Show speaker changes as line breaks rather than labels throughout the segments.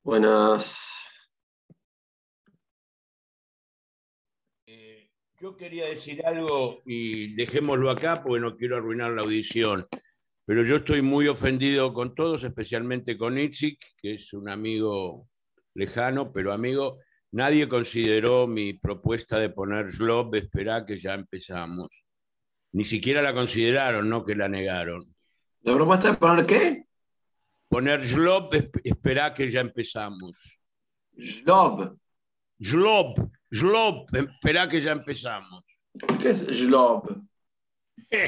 Buenas.
Yo quería decir algo y dejémoslo acá porque no quiero arruinar la audición, pero yo estoy muy ofendido con todos, especialmente con Itzik, que es un amigo lejano, pero amigo. Nadie consideró mi propuesta de poner Slob, esperá que ya empezamos. Ni siquiera la consideraron, no que la negaron.
¿La propuesta de poner qué?
Poner Slob, esperá que ya empezamos.
Jlob.
Slob, esperá que ya empezamos.
¿Qué es Jlob?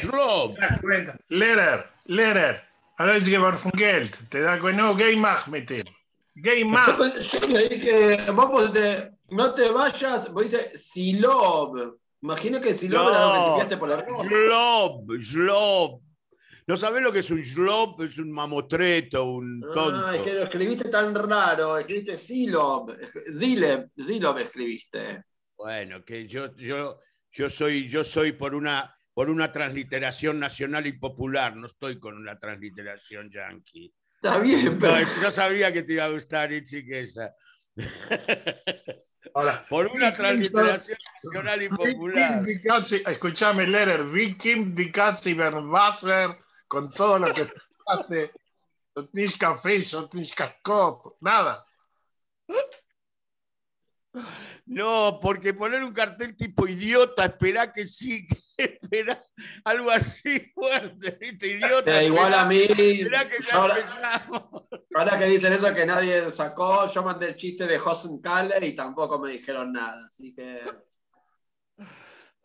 Slob.
¿Te das cuenta? Lehrer. Alles gebar von Geld. Te das cuenta, no, gay mag meter. Gay mag.
Yo le dije, vos no te vayas, vos dices Silob. Imagino que Silob era lo que te quedaste por la ropa.
Slob. ¿No sabés lo que es un slob? Es un mamotreto, un tonto.
Ah, es que lo escribiste tan raro. Escribiste Silob. Zilob escribiste.
Bueno, que yo soy por una transliteración nacional y popular, no estoy con una transliteración yanqui.
Está bien, pero...
Yo sabía que te iba a gustar, Itzik, esa.
Ahora,
Por una transliteración nacional y popular.
Escuchame, Lehrer. Viking di cazzi per Wasser, con todo lo que hace. Nicht café, nicht Kopf, nada.
No, porque poner un cartel tipo idiota, esperá que sí, espera algo así fuerte, ¿viste? Idiota.
Igual a mí,
Esperá que ya empezamos.
ahora que dicen eso que nadie sacó, yo mandé el chiste de Hosenkalle y tampoco me dijeron nada, así que...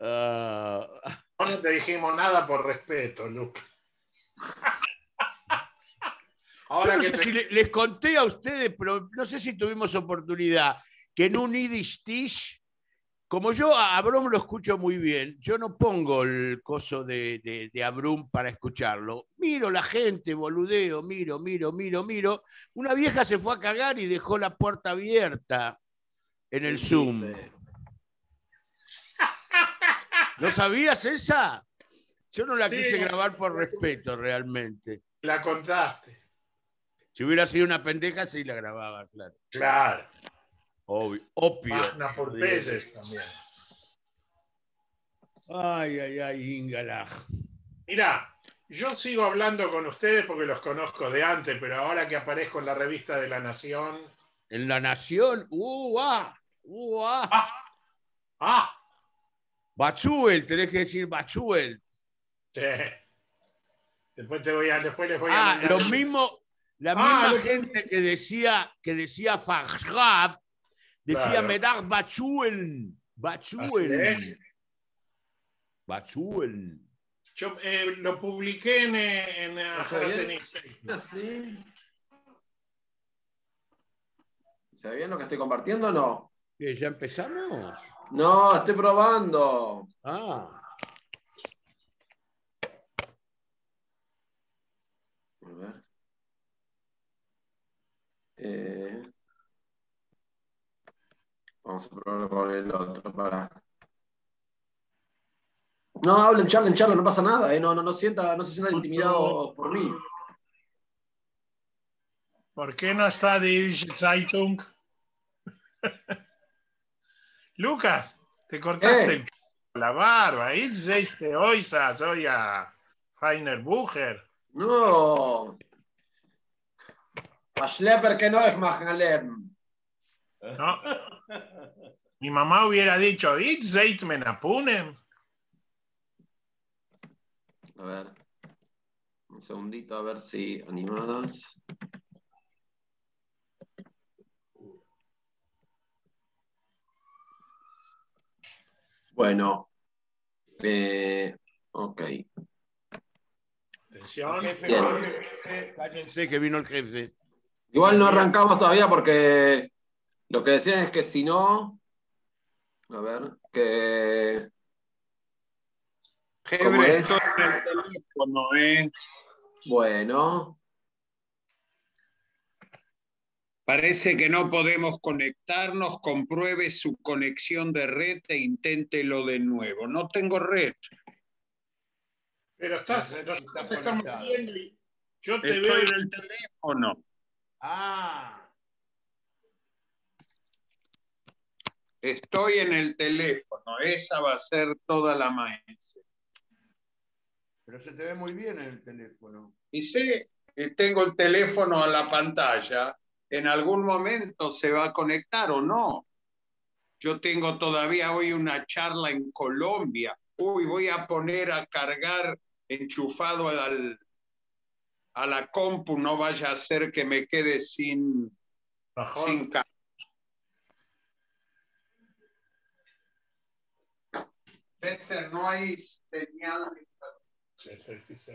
No te dijimos nada por respeto, Lucas.
Ahora yo no sé si les conté a ustedes, pero no sé si tuvimos oportunidad, que en un Yiddish Tish, como yo a Abrum lo escucho muy bien, yo no pongo el coso de Abrum para escucarlo. Miro la gente, boludeo, miro. Una vieja se fue a cagar y dejó la puerta abierta en el Zoom. ¿No sabías esa? Yo no la quise grabar por respeto, realmente.
La contaste.
Si hubiera sido una pendeja, sí la grababa, claro.
Claro.
Obvio.
Magna por peces también.
Ay, Ingala.
Mirá, yo sigo hablando con ustedes porque los conozco de antes, pero ahora que aparezco en la revista de La Nación...
¿En La Nación? Bachuel, tenés que decir Bachuel.
Sí. Después les voy a mandar...
Lo mismo, la misma gente que decía Fajrab, decía claro. Medar Bachuel. Bachuel.
Yo lo publiqué en
¿Sí? ¿Se ve bien lo que estoy compartiendo o no?
¿Ya empezamos?
No, estoy probando. A ver. Vamos a probarlo con el otro, para. No, hablen, charlen, no pasa nada, no se sientan intimidados por mí.
¿Por qué no está die Zeitung? Lucas, te cortaste la barba. Ich seiste Oisa, soy a Feiner Bucher.
No. A Schlepper que no es Magnalem.
No. Mi mamá hubiera dicho, Ich seit menapunem.
A ver. Un segundito, a ver si animadas. Bueno. Ok.
Atención.
Cállense que vino el jefe.
Igual no arrancamos todavía porque lo que decían es que si no. A ver, que.
Jebre, estoy en el teléfono,
Bueno.
Parece que no podemos conectarnos. Compruebe su conexión de red e inténtelo de nuevo. No tengo red.
Pero estamos viendo y yo te
Estoy
veo
en el teléfono. Estoy en el teléfono, esa va a ser toda la maestra.
Pero se te ve muy bien en el teléfono.
Y sé que tengo el teléfono a la pantalla, en algún momento se va a conectar o no. Yo tengo todavía hoy una charla en Colombia. Uy, voy a poner a cargar enchufado a la compu, no vaya a ser que me quede sin carga. Betzer, no hay señal.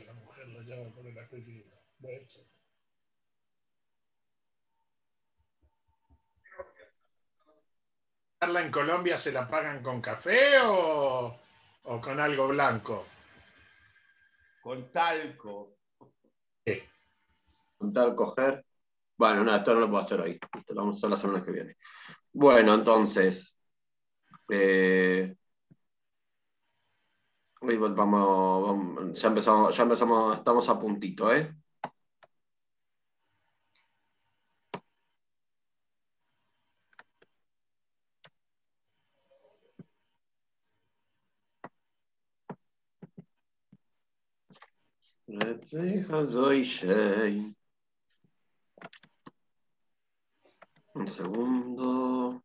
La mujer lo llama por el apellido. Betzer. ¿En Colombia se la pagan con café o con algo blanco?
Con talco.
Sí.
Con tal coger. Bueno, no, esto no lo puedo hacer hoy. Esto lo vamos a hacer la semana que viene. Bueno, entonces. Hoy ya empezamos, estamos a puntito, ¿eh? Un segundo.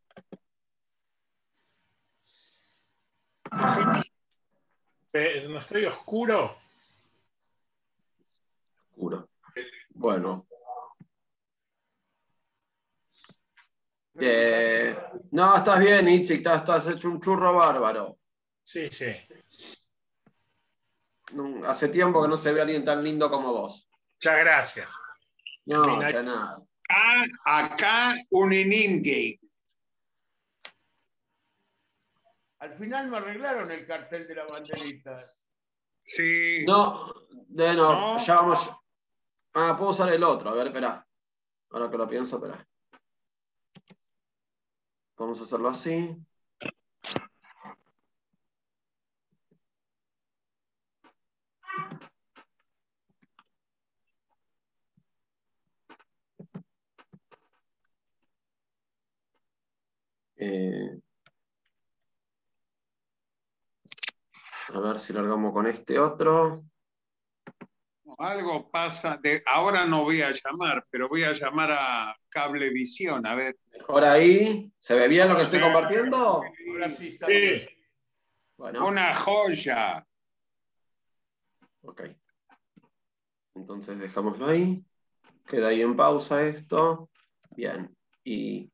¿No estoy oscuro?
Oscuro. Bueno. No, estás bien, Itzik, estás hecho un churro bárbaro.
Sí, sí.
Hace tiempo que no se ve alguien tan lindo como vos.
Muchas gracias.
No, de nada.
Acá un iningue.
Al final me arreglaron el cartel de la banderita.
Sí.
No,
¿No?
ya vamos. Ah, puedo usar el otro. A ver, espera. Ahora que lo pienso, espera. Vamos a hacerlo así. A ver si largamos con este otro.
Algo pasa. Ahora no voy a llamar, pero voy a llamar a Cablevisión, a ver.
Mejor ahí. ¿Se ve bien lo que estoy compartiendo?
Ahora sí está bien.
Bueno.
Una joya.
Ok. Entonces dejámoslo ahí. Queda ahí en pausa esto. Bien. Y.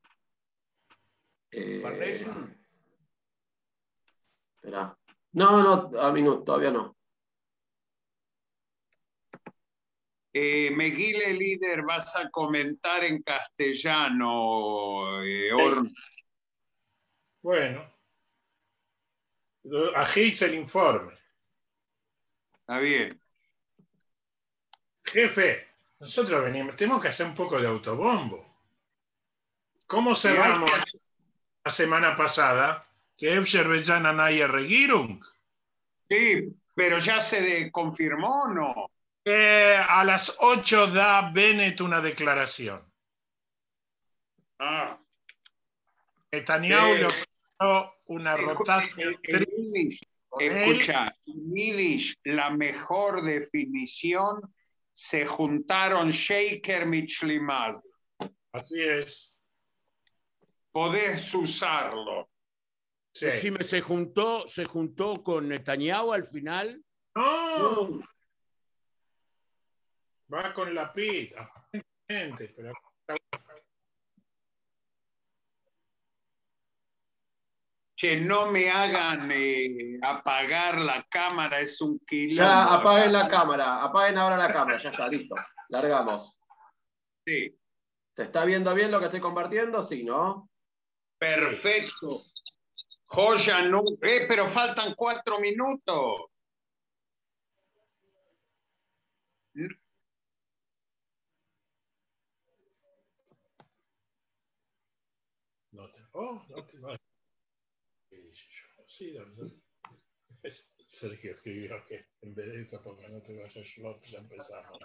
Espera. No, a mí no, todavía no.
Meguile líder, vas a comentar en castellano,
Bueno. A Higgs el informe.
Está bien.
Jefe, nosotros tenemos que hacer un poco de autobombo. ¿Cómo cerramos la semana pasada que Azerbaiyán Anaya Regierung?
Sí, pero ya se confirmó, ¿no?
A las 8 da Bennett una declaración. Netanyahu le ofreció una rotación.
Escucha, en Yiddish, la mejor definición, se juntaron Shaker Michlimaz.
Así es.
Podés usarlo.
Sí. Decime, ¿se juntó con Netanyahu al final?
No. Va con la pita. Pero...
Que no me hagan apagar la cámara, es un quilombo.
Ya apaguen la cámara, apaguen ahora la cámara, ya está, listo. Largamos.
Sí.
¿Se está viendo bien lo que estoy compartiendo? Sí, ¿no?
Perfecto. Joya, no. Pero faltan 4 minutos.
Sergio escribió que en vez de eso, porque no te vayas, ya empezamos.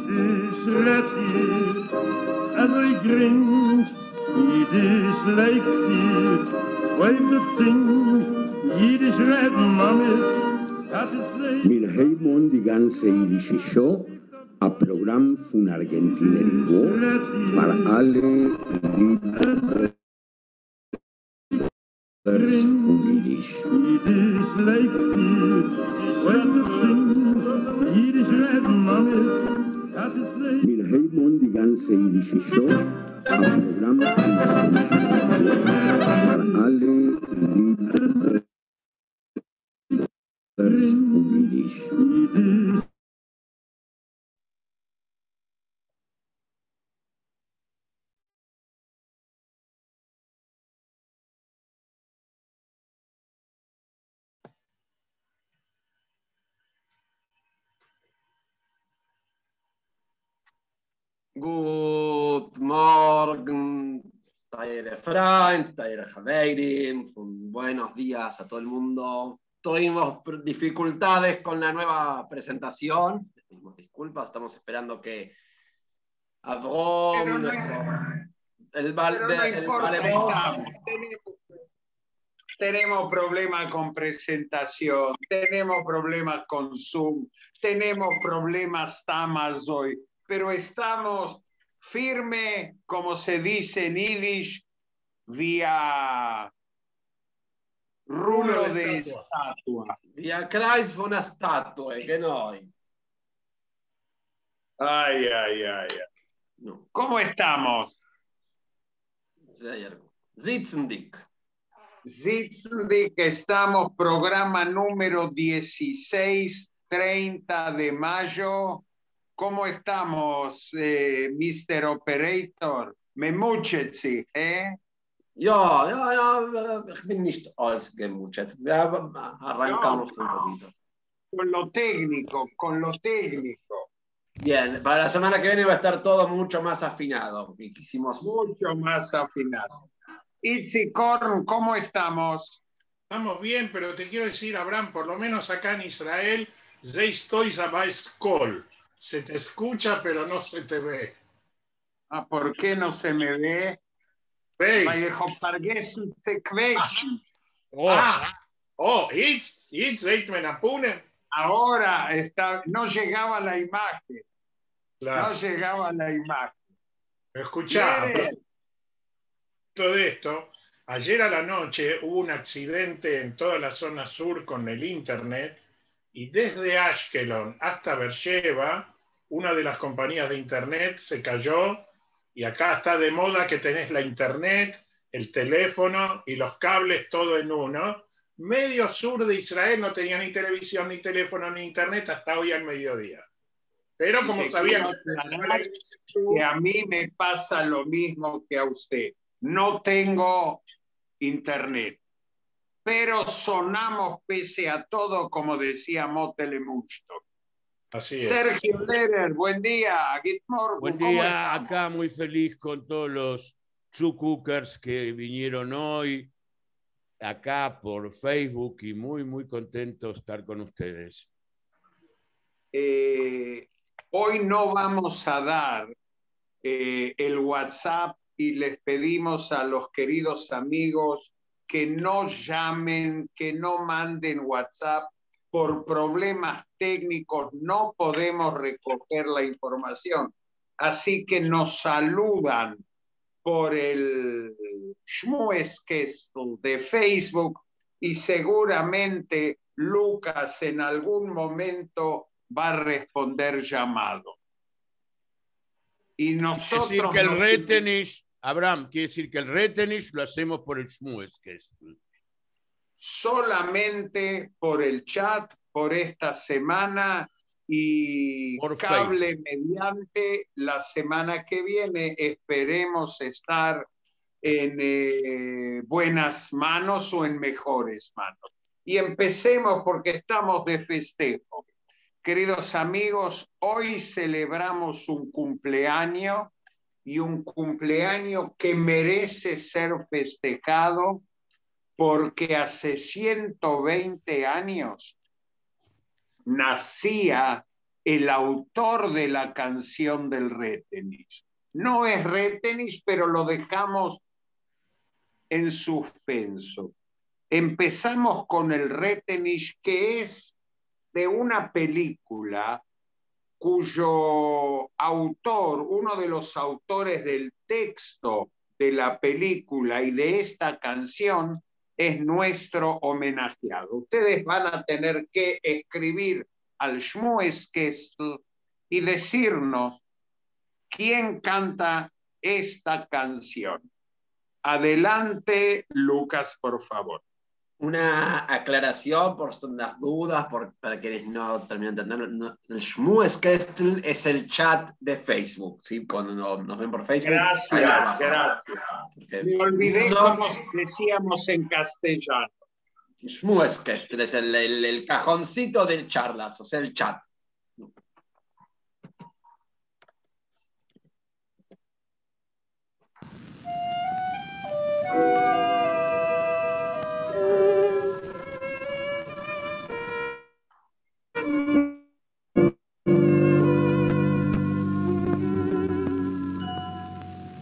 Yiddish Letty, as I grin, Yiddish Lake, wave the thing, Yiddish Red Mommy.
Milheimon die ganze jiddische Show, a Programm von Argentinerio, für alle Liebhabers von Jiddisch. Milheimon die ganze jiddische Show, a Programm von Argentinerio, für alle Liebhabers von Jiddisch.
Good morning, Taire Freund, Taire Javeirim, buenos días a todo el mundo. Tuvimos dificultades con la nueva presentación, pedimos disculpas, estamos esperando que Avrom,
tenemos problemas con presentación, tenemos problemas con Zoom, tenemos problemas tamas hoy, pero estamos firme, como se dice en Yiddish, vía rulo de estatua.
Via Kreis von una estatua, che noi.
Ay, ay, ay.
No.
¿Cómo estamos?
Sehr gut. Sitzendick.
Sitzendick, estamos, programa número 16, 30 de mayo. ¿Cómo estamos, Mr. Operator? Me muchetzi,
Ja, ich bin nicht alles gemuchet. Arrancamos un poquito.
Con lo técnico.
Bien, para la semana que viene va a estar todo mucho más afinado.
Mucho más afinado. Itzi Korn, ¿cómo estamos?
Estamos bien, pero te quiero decir, Abraham, por lo menos acá en Israel, Kol. Se te escucha, pero no se te ve.
Ah, ¿por qué no se me ve?
¿Veis?
Ahora no llegaba la imagen.
Claro.
No llegaba la imagen.
Escuchá, todo esto, ayer a la noche hubo un accidente en toda la zona sur con el internet y desde Ashkelon hasta Beersheba, una de las compañías de internet se cayó y acá está de moda que tenés la internet, el teléfono y los cables todo en uno. Medio sur de Israel no tenía ni televisión, ni teléfono, ni internet hasta hoy al mediodía. Pero como sabían
que a mí me pasa lo mismo que a usted. No tengo internet, pero sonamos pese a todo, como decía Telemundo.
Así es.
Sergio Lehrer, buen día.
Buen día, acá muy feliz con todos los Zucookers que vinieron hoy, acá por Facebook, y muy, muy contento de estar con ustedes.
Hoy no vamos a dar el WhatsApp y les pedimos a los queridos amigos que no llamen, que no manden WhatsApp. Por problemas técnicos no podemos recoger la información. Así que nos saludan por el Shmueskestel de Facebook y seguramente Lucas en algún momento va a responder llamado. Y nosotros...
Quiere decir que el Retenish, Abraham, quiere decir que el Retenish lo hacemos por el Shmueskestel.
Solamente por el chat, por esta semana y
por
cable
Facebook.
Mediante la semana que viene esperemos estar en buenas manos o en mejores manos. Y empecemos porque estamos de festejo. Queridos amigos, hoy celebramos un cumpleaños y un cumpleaños que merece ser festejado porque hace 120 años nacía el autor de la canción del Retenich. No es Retenich, pero lo dejamos en suspenso. Empezamos con el Retenich, que es de una película cuyo autor, uno de los autores del texto de la película y de esta canción, es nuestro homenajeado. Ustedes van a tener que escribir al Schmueskessel y decirnos quién canta esta canción. Adelante, Lucas, por favor.
Una aclaración por las dudas, para quienes no terminan de entenderlo. El Schmueskessel es el chat de Facebook, ¿sí? Cuando nos ven por Facebook.
Gracias. Me olvidé cómo decíamos en castellano.
Schmueskessel es el cajoncito del charlas, o sea, el chat.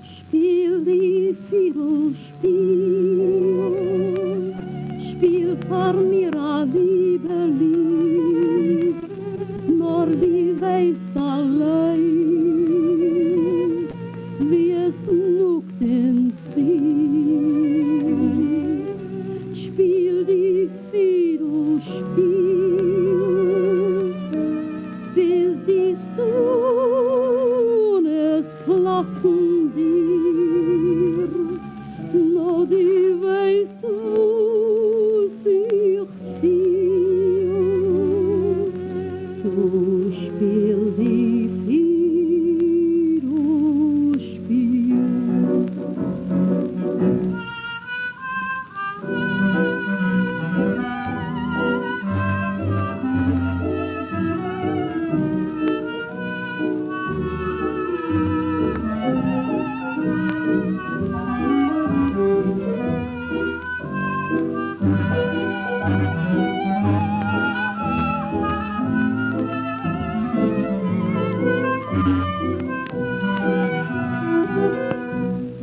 Spiel die Fiedel, spiel vor mir a Liebelied, nur die weißt allein, wie es nugt in sie. Spiel die Fiedel, bis die Strunes klappen dir, no die weißt du sich viel. Du spiel die Fiedel, spiel.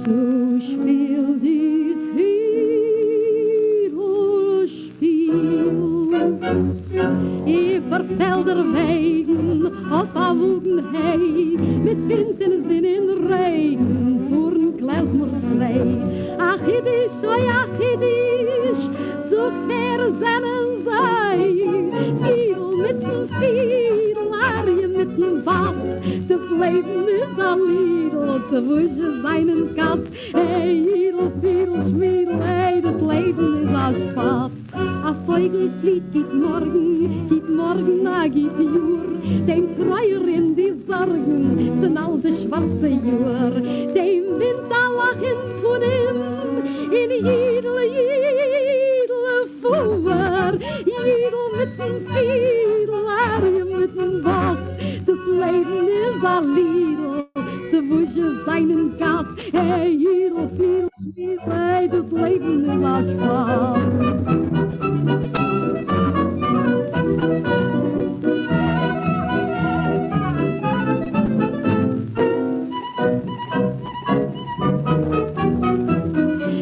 Du spiel die Fiedel, spiel. Über Felder wegen, auf a Wogenhei, mit Winten sind in Regen, fuhren Klezmer zwei. Ach, Jiddisch, oi, ach, Jiddisch, so quer sennen sei. Fiedel mit dem Fiedel, Arie mit dem Bass, das Leben ist a Liedl, zu wusche seinen Kass. Hey, Jidl, Fiedel, Schmiedel, hey, das Leben ist a Spaß. A Vogel fliegt, geht morgen, na geht Jür, dem Treuer in die Sorgen, sind all die schwarze Jür, dem Wind a lachen von ihm, in Jidl, Fuhr, Jidl mit dem Fiedel, Arie mit dem Bass, das Leben ist a Liedl, zu wusche seinen Kass, hey, Jidl, Fiedel, Schmiedel, hey, das Leben ist a Spaß.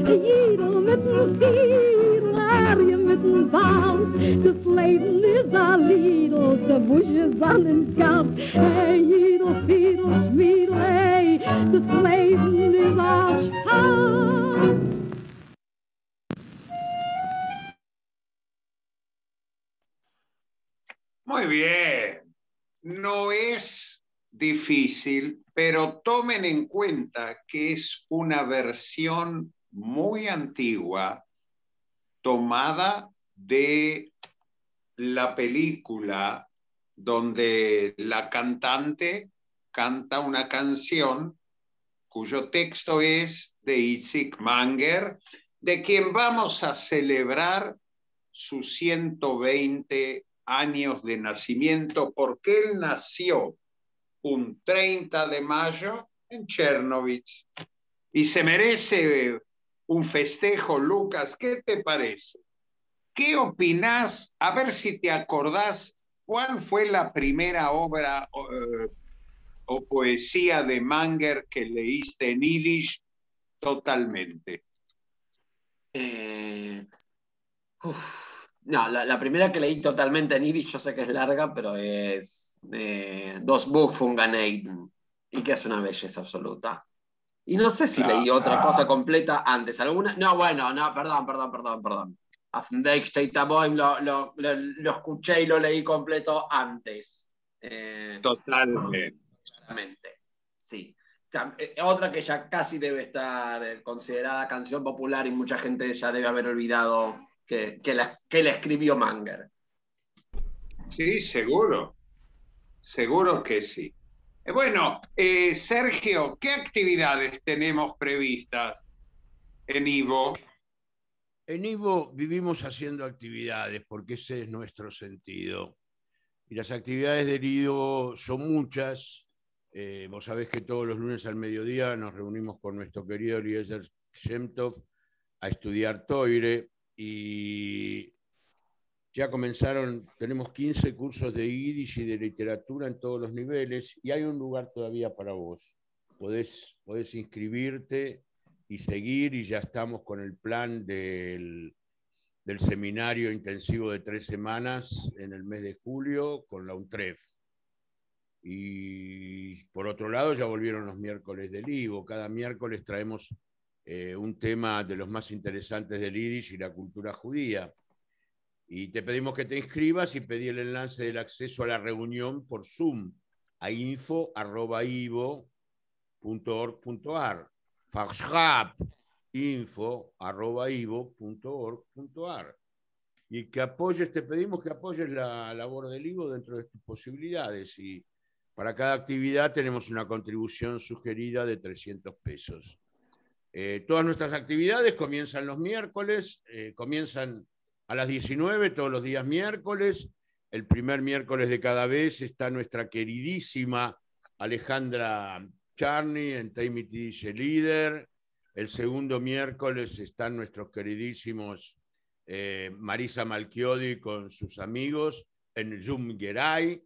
Jidl mit dem Fiedel, Arie mit dem Bass, das Leben ist a Liedl, zu wusche seinen Kass, hey, Jidl, Fiedel, Schmiedel, hey, das Leben ist a Spaß.
Muy bien. No es difícil, pero tomen en cuenta que es una versión muy antigua tomada de la película donde la cantante canta una canción cuyo texto es de Itzik Manger, de quien vamos a celebrar sus 120 años de nacimiento, porque él nació un 30 de mayo en Chernovitz y se merece un festejo. Lucas, ¿qué te parece? ¿Qué opinás? A ver si te acordás ¿cuál fue la primera obra o poesía de Manger que leíste en yiddish totalmente?
No, la primera que leí totalmente en yiddish, yo sé que es larga, pero es Dos Buch von Ganeiden, y que es una belleza absoluta. Y no sé si leí otra cosa completa antes. ¿Alguna? No, bueno, no, perdón. A Fundeik Steitaboim lo escuché y lo leí completo antes.
Totalmente.
Claramente, sí. Otra que ya casi debe estar considerada canción popular y mucha gente ya debe haber olvidado que la escribió Manger.
Sí, seguro. Seguro que sí. Bueno, Sergio, ¿qué actividades tenemos previstas en Ivo?
En Ivo vivimos haciendo actividades porque ese es nuestro sentido. Y las actividades del Ivo son muchas. Vos sabés que todos los lunes al mediodía nos reunimos con nuestro querido Eliezer Shem Tov a estudiar Toire y ya comenzaron, tenemos 15 cursos de yiddish y de literatura en todos los niveles y hay un lugar todavía para vos. Podés inscribirte y seguir y ya estamos con el plan del seminario intensivo de 3 semanas en el mes de julio con la UNTREF. Y por otro lado ya volvieron los miércoles del Ivo. Cada miércoles traemos un tema de los más interesantes del yiddish y la cultura judía. Y te pedimos que te inscribas y pedí el enlace del acceso a la reunión por Zoom a info@ivo.org.ar. Fachschap info@ivo.org.ar. Y que apoyes, te pedimos que apoyes la labor del Ivo dentro de tus posibilidades. Y para cada actividad tenemos una contribución sugerida de 300 pesos. Todas nuestras actividades comienzan los miércoles, comienzan a las 19 todos los días miércoles. El primer miércoles de cada vez está nuestra queridísima Alejandra Charny en Taimiti Líder. El segundo miércoles están nuestros queridísimos Marisa Malchiodi con sus amigos en Zoom Geray.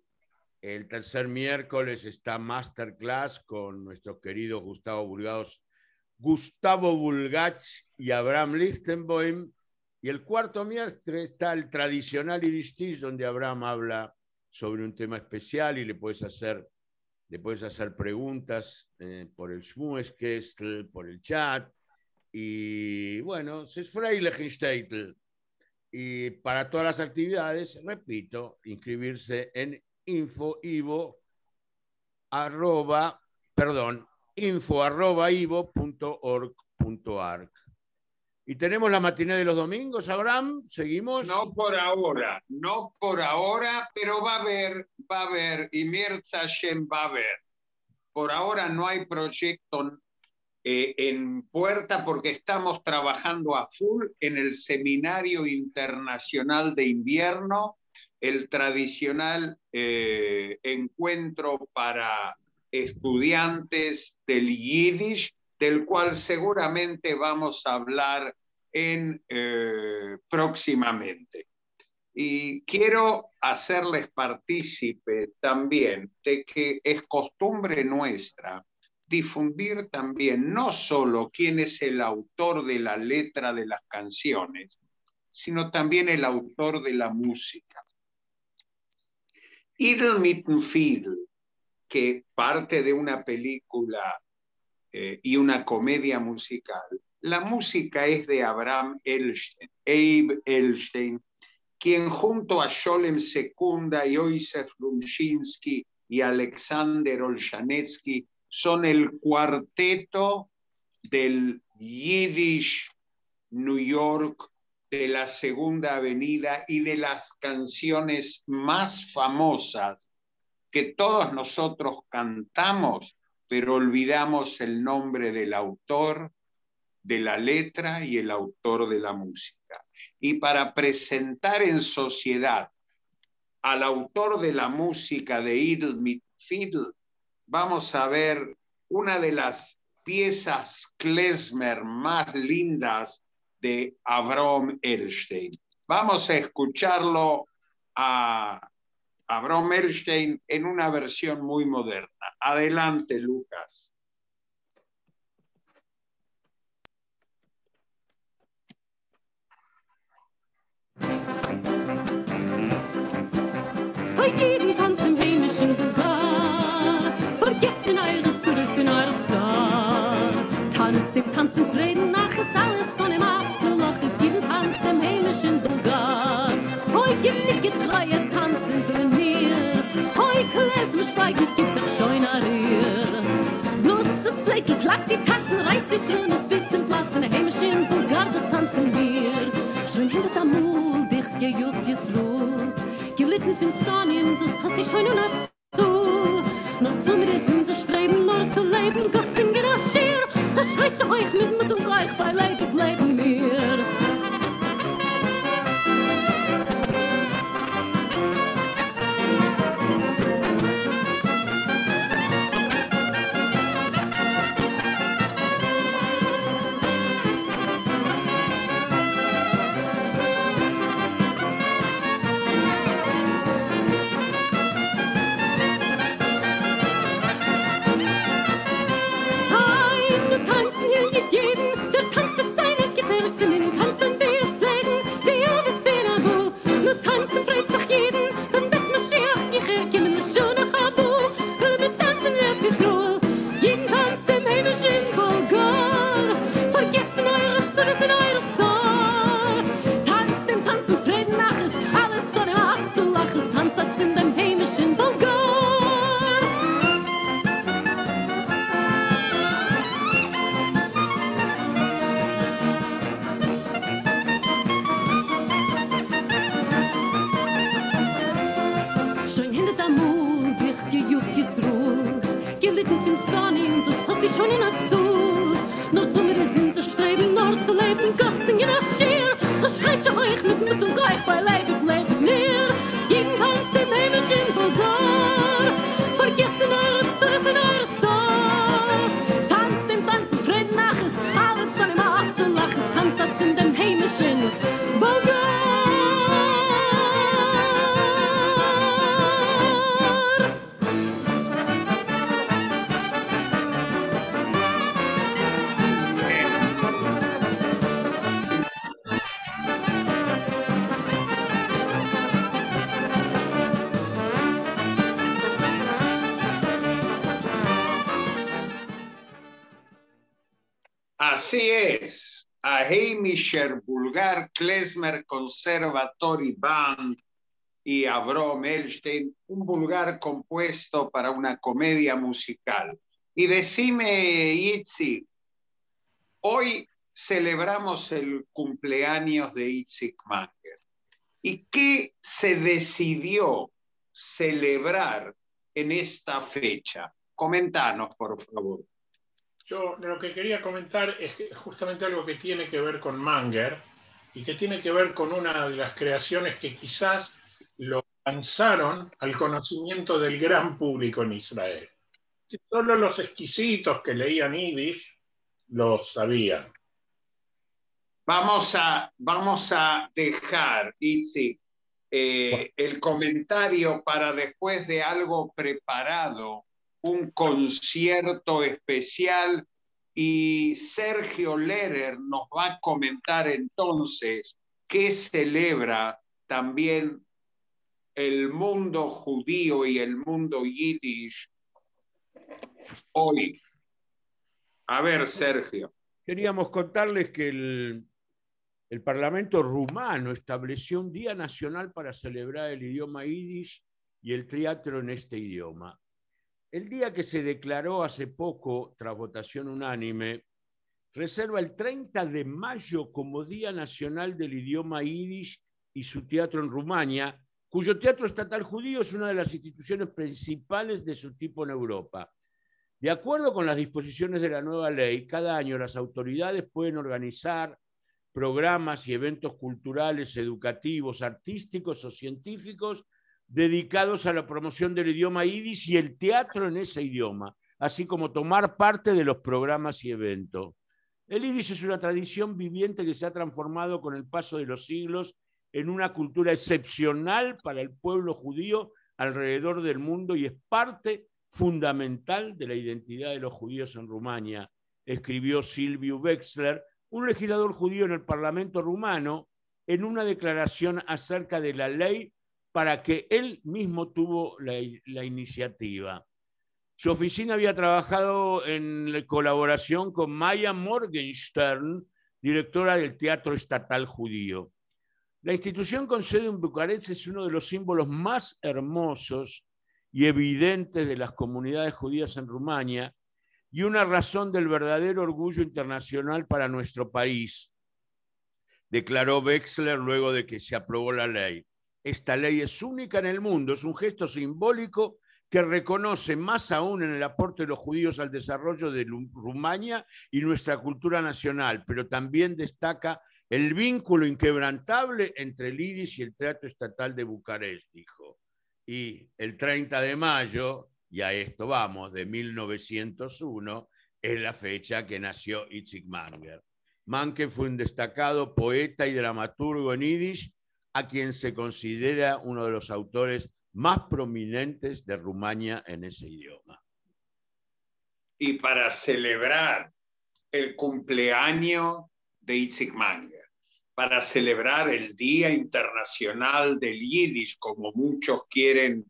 El tercer miércoles está Masterclass con nuestros queridos Gustavo Bulgach y Abraham Lichtenboim. Y el cuarto miércoles está el tradicional Yiddish, donde Abraham habla sobre un tema especial y le puedes hacer preguntas por el Shmueskestl, por el chat. Y bueno, es Freilichensteitel. Y para todas las actividades, repito, inscribirse en info@ivo.org.ar. Y tenemos la matiné de los domingos, Abraham, ¿seguimos?
No por ahora, pero va a haber, y Mirza Hashem va a haber. Por ahora no hay proyecto en puerta porque estamos trabajando a full en el Seminario Internacional de Invierno, el tradicional encuentro para estudiantes del Yiddish, del cual seguramente vamos a hablar próximamente. Y quiero hacerles partícipe también de que es costumbre nuestra difundir también no solo quién es el autor de la letra de las canciones, sino también el autor de la música. Idel mit'n Fiedel, que parte de una película y una comedia musical, la música es de Abraham Elstein, Abe Elstein, quien junto a Sholem Sekunda, Yosef Rumshinsky y Alexander Olshanetsky son el cuarteto del Yiddish New York, de la Segunda Avenida y de las canciones más famosas que todos nosotros cantamos, pero olvidamos el nombre del autor, de la letra y el autor de la música. Y para presentar en sociedad al autor de la música de Idel mit Fiedel, vamos a ver una de las piezas klezmer más lindas de Avraham Elstein. Vamos a escucharlo a Avraham Erlstein en una versión muy moderna. Adelante, Lucas.
Bei jedem Tanz im heimischen Bulgar, vergesst in eure Zürich, in eure Zahl. Tanzt dem Tanz mit Frieden nach, ist alles von dem Abzuloch, ist jeden Tanz im heimischen Bulgar. Hoi gibt nicht getreue Tanzen drin hier, hoi klesme schweigend gibt sich schon nach hier. Bloß das Fleck, klackt die Taxen, reißt die Ströme bis zum Platz, in der heimischen Bulgar, das tanzen wir. Schön hinter der Mul, dich gejuckt Jesruel, gelitten von Sonien, das hast dich schon nicht zu. Nur zu mir ist unser Streben, nur zu leben, Gott singen das Schier. Das schreit schon euch mit und gleich bei Leib und Leben mir.
Así es, a Heimischer Bulgar Klezmer Conservatory Band y Avraham Erlstein, un vulgar compuesto para una comedia musical. Y decime, Itzik, hoy celebramos el cumpleaños de Itzik Manger. ¿Y qué se decidió celebrar en esta fecha? Coméntanos, por favor.
Yo lo que quería comentar es justamente algo que tiene que ver con Manger y que tiene que ver con una de las creaciones que quizás lo lanzaron al conocimiento del gran público en Israel. Solo los exquisitos que leían Yiddish lo sabían.
Vamos a dejar, Itzik, el comentario para después de algo preparado, un concierto especial, y Sergio Lehrer nos va a comentar entonces qué celebra también el mundo judío y el mundo yiddish hoy. A ver, Sergio.
Queríamos contarles que el Parlamento rumano estableció un día nacional para celebrar el idioma yiddish y el teatro en este idioma. El día que se declaró hace poco, tras votación unánime, reserva el 30 de mayo como Día Nacional del Idioma Yiddish y su teatro en Rumania, cuyo teatro estatal judío es una de las instituciones principales de su tipo en Europa. De acuerdo con las disposiciones de la nueva ley, cada año las autoridades pueden organizar programas y eventos culturales, educativos, artísticos o científicos dedicados a la promoción del idioma yiddish y el teatro en ese idioma, así como tomar parte de los programas y eventos. El yiddish es una tradición viviente que se ha transformado con el paso de los siglos en una cultura excepcional para el pueblo judío alrededor del mundo y es parte fundamental de la identidad de los judíos en Rumania, escribió Silviu Wexler, un legislador judío en el Parlamento rumano, en una declaración acerca de la ley para que él mismo tuvo la iniciativa. Su oficina había trabajado en colaboración con Maya Morgenstern, directora del Teatro Estatal Judío. La institución con sede en Bucarest es uno de los símbolos más hermosos y evidentes de las comunidades judías en Rumania y una razón del verdadero orgullo internacional para nuestro país, declaró Wexler luego de que se aprobó la ley. Esta ley es única en el mundo, es un gesto simbólico que reconoce más aún en el aporte de los judíos al desarrollo de Rumania y nuestra cultura nacional, pero también destaca el vínculo inquebrantable entre el Yiddish y el Teatro Estatal de Bucarest, dijo. Y el 30 de mayo, y a esto vamos, de 1901, es la fecha que nació Itzik Manger. Manger fue un destacado poeta y dramaturgo en Yiddish, a quien se considera uno de los autores más prominentes de Rumania en ese idioma.
Y para celebrar el cumpleaños de Itzik Manger, para celebrar el Día Internacional del Yiddish, como muchos quieren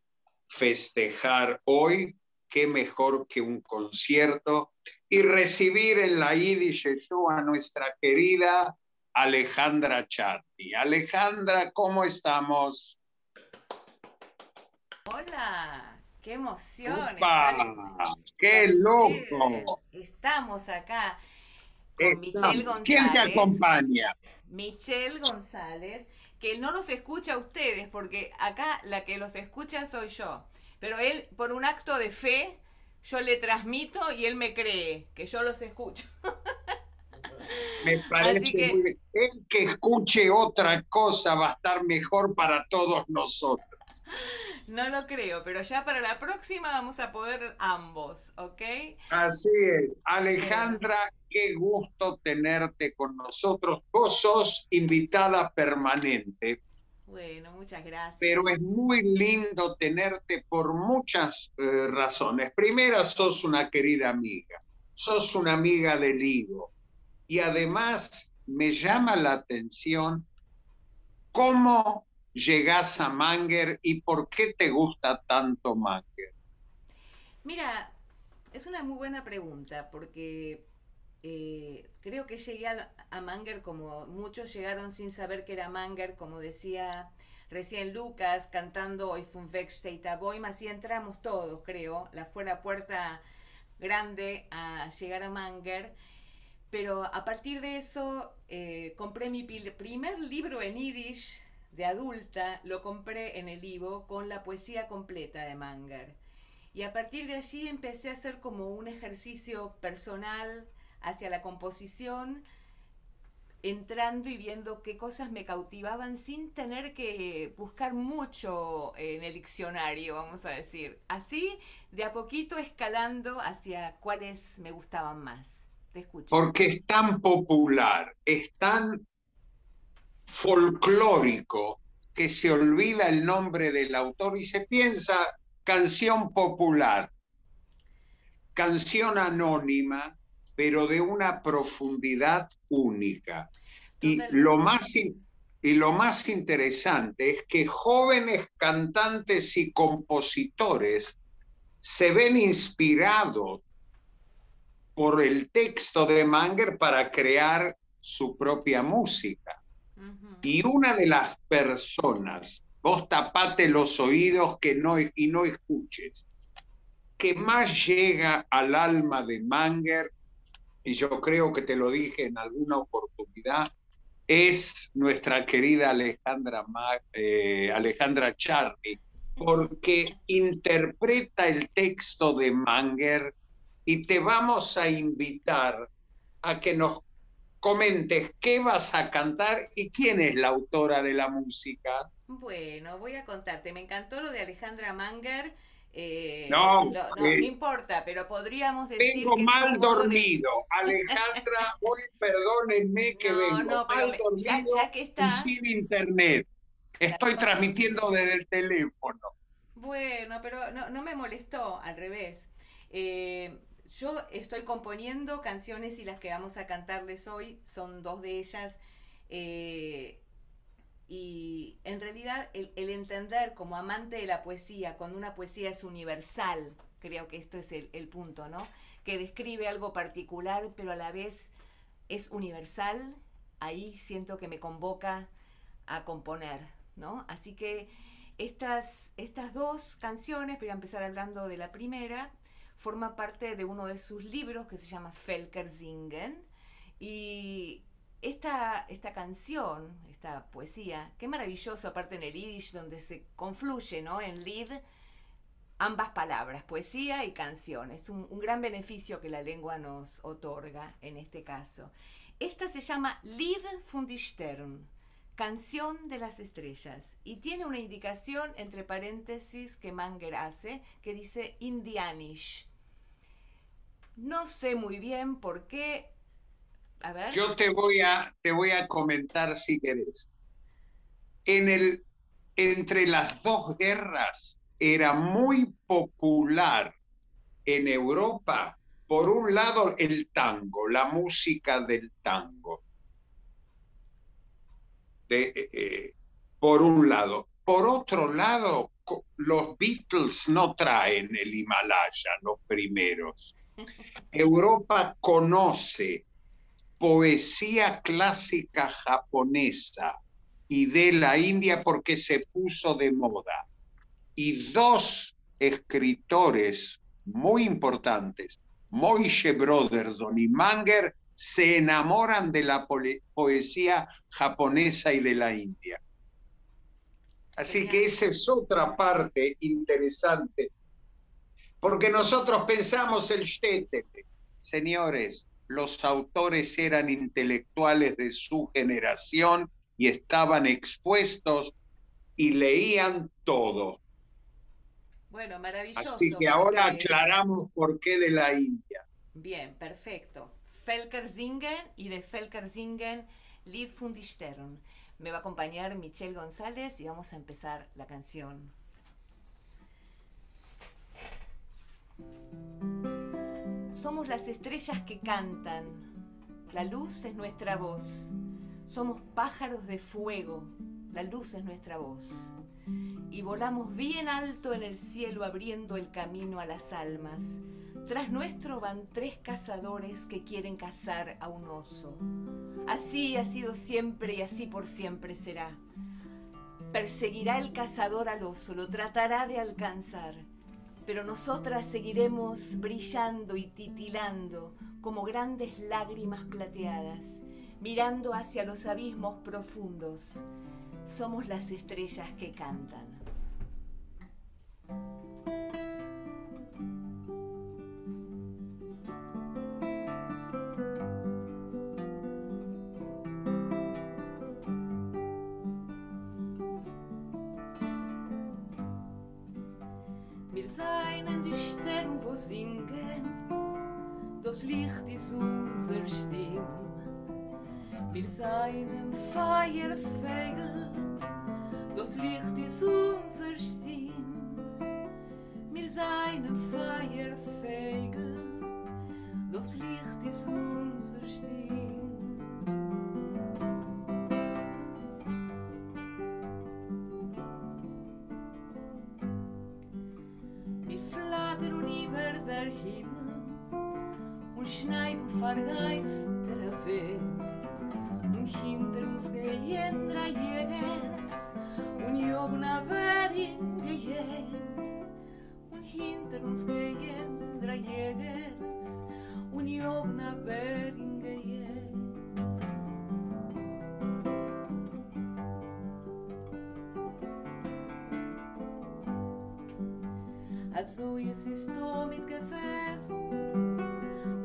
festejar hoy, qué mejor que un concierto y recibir en la Yiddish Show a nuestra querida Alejandra Charny. Alejandra, ¿cómo estamos?
Hola, qué emoción.
¡Qué loco!
Estamos acá con Michelle González.
¿Quién te acompaña?
Michelle González, que no los escucha a ustedes, porque acá la que los escucha soy yo. Pero él, por un acto de fe, yo le transmito y él me cree que yo los escucho.
Me parece muy bien. El que escuche otra cosa va a estar mejor para todos nosotros.
No lo creo, pero ya para la próxima vamos a poder ambos, ¿ok?
Así es. Alejandra, qué gusto tenerte con nosotros. Vos sos invitada permanente.
Bueno, muchas gracias.
Pero es muy lindo tenerte por muchas razones. Primera, sos una querida amiga. Sos una amiga del Ivo. Y además me llama la atención cómo llegás a Manger y por qué te gusta tanto Manger.
Mira, es una muy buena pregunta porque creo que llegué a Manger como muchos llegaron sin saber que era Manger, como decía recién Lucas, cantando Hoy fue un Wegsteiter Boim, así entramos todos, creo, fue la puerta grande a llegar a Manger. Pero a partir de eso compré mi primer libro en Yiddish de adulta, lo compré en el Ivo con la poesía completa de Manger. Y a partir de allí empecé a hacer como un ejercicio personal hacia la composición, entrando y viendo qué cosas me cautivaban sin tener que buscar mucho en el diccionario, vamos a decir. Así, de a poquito escalando hacia cuáles me gustaban más. Te escucho.
Porque es tan popular, es tan folclórico que se olvida el nombre del autor y se piensa canción popular, canción anónima, pero de una profundidad única. Y lo más interesante es que jóvenes cantantes y compositores se ven inspirados por el texto de Manger para crear su propia música. Y una de las personas, vos tapate los oídos y no escuches, que más llega al alma de Manger, y yo creo que te lo dije en alguna oportunidad, es nuestra querida Alejandra Charny, porque interpreta el texto de Manger. Y te vamos a invitar a que nos comentes qué vas a cantar y quién es la autora de la música.
Bueno, voy a contarte. Me encantó lo de Alejandra Manger.
No
importa, pero podríamos decir
vengo
que
mal dormido. Alejandra, hoy perdónenme que vengo mal dormido
ya que está,
y sin internet. Estoy transmitiendo desde el teléfono.
Bueno, pero no me molestó, al revés. Yo estoy componiendo canciones y las que vamos a cantarles hoy son dos de ellas. Y en realidad el entender como amante de la poesía, cuando una poesía es universal, creo que esto es el punto, ¿no? Que describe algo particular, pero a la vez es universal, ahí siento que me convoca a componer, ¿no? Así que estas dos canciones, voy a empezar hablando de la primera, forma parte de uno de sus libros que se llama Völkersingen. Y esta canción, esta poesía, qué maravilloso, aparte en el yiddish, donde se confluye, ¿no? En Lied, ambas palabras, poesía y canción. Es un gran beneficio que la lengua nos otorga en este caso. Esta se llama Lied von die Stern, Canción de las Estrellas, y tiene una indicación entre paréntesis que Manger hace, que dice Indianisch. No sé muy bien por qué. A ver.
Yo te voy a comentar si querés. Entre las dos guerras era muy popular en Europa, por un lado, el tango, la música del tango. Por un lado. Por otro lado, los Beatles no traen el Himalaya, los primeros. Europa conoce poesía clásica japonesa y de la India porque se puso de moda. Y dos escritores muy importantes, Moishe Brotherson y Manger, se enamoran de la poesía japonesa y de la India. Así que esa es otra parte interesante, porque nosotros pensamos el Shtetl. Señores, los autores eran intelectuales de su generación y estaban expuestos y leían todo.
Bueno, maravilloso.
Así que ahora aclaramos por qué de la India.
Bien, perfecto. Völkersingen y de Völkersingen, Lied von die Stern. Me va a acompañar Michelle González y vamos a empezar la canción. Somos las estrellas que cantan, la luz es nuestra voz. Somos pájaros de fuego, la luz es nuestra voz. Y volamos bien alto en el cielo abriendo el camino a las almas. Tras nuestro van 3 cazadores que quieren cazar a un oso. Así ha sido siempre y así por siempre será. Perseguirá el cazador al oso, lo tratará de alcanzar. Pero nosotras seguiremos brillando y titilando como grandes lágrimas plateadas, mirando hacia los abismos profundos. Somos las estrellas que cantan. Wir seien die Sterne, wo singen, das Licht ist unser Stimm. Wir seien Feiervögel, das Licht ist unser Stimm. Wir seien Feiervögel, das Licht ist unser Stimm. Wir flattern über der Himmel und schneiden vergeistere Wege. Und hinter uns gehen 3 Jägers und jagen a Bering gejägt. Und hinter uns gehen 3 Jägers und jagen a Bering gejägt. Also es ist damit gewesen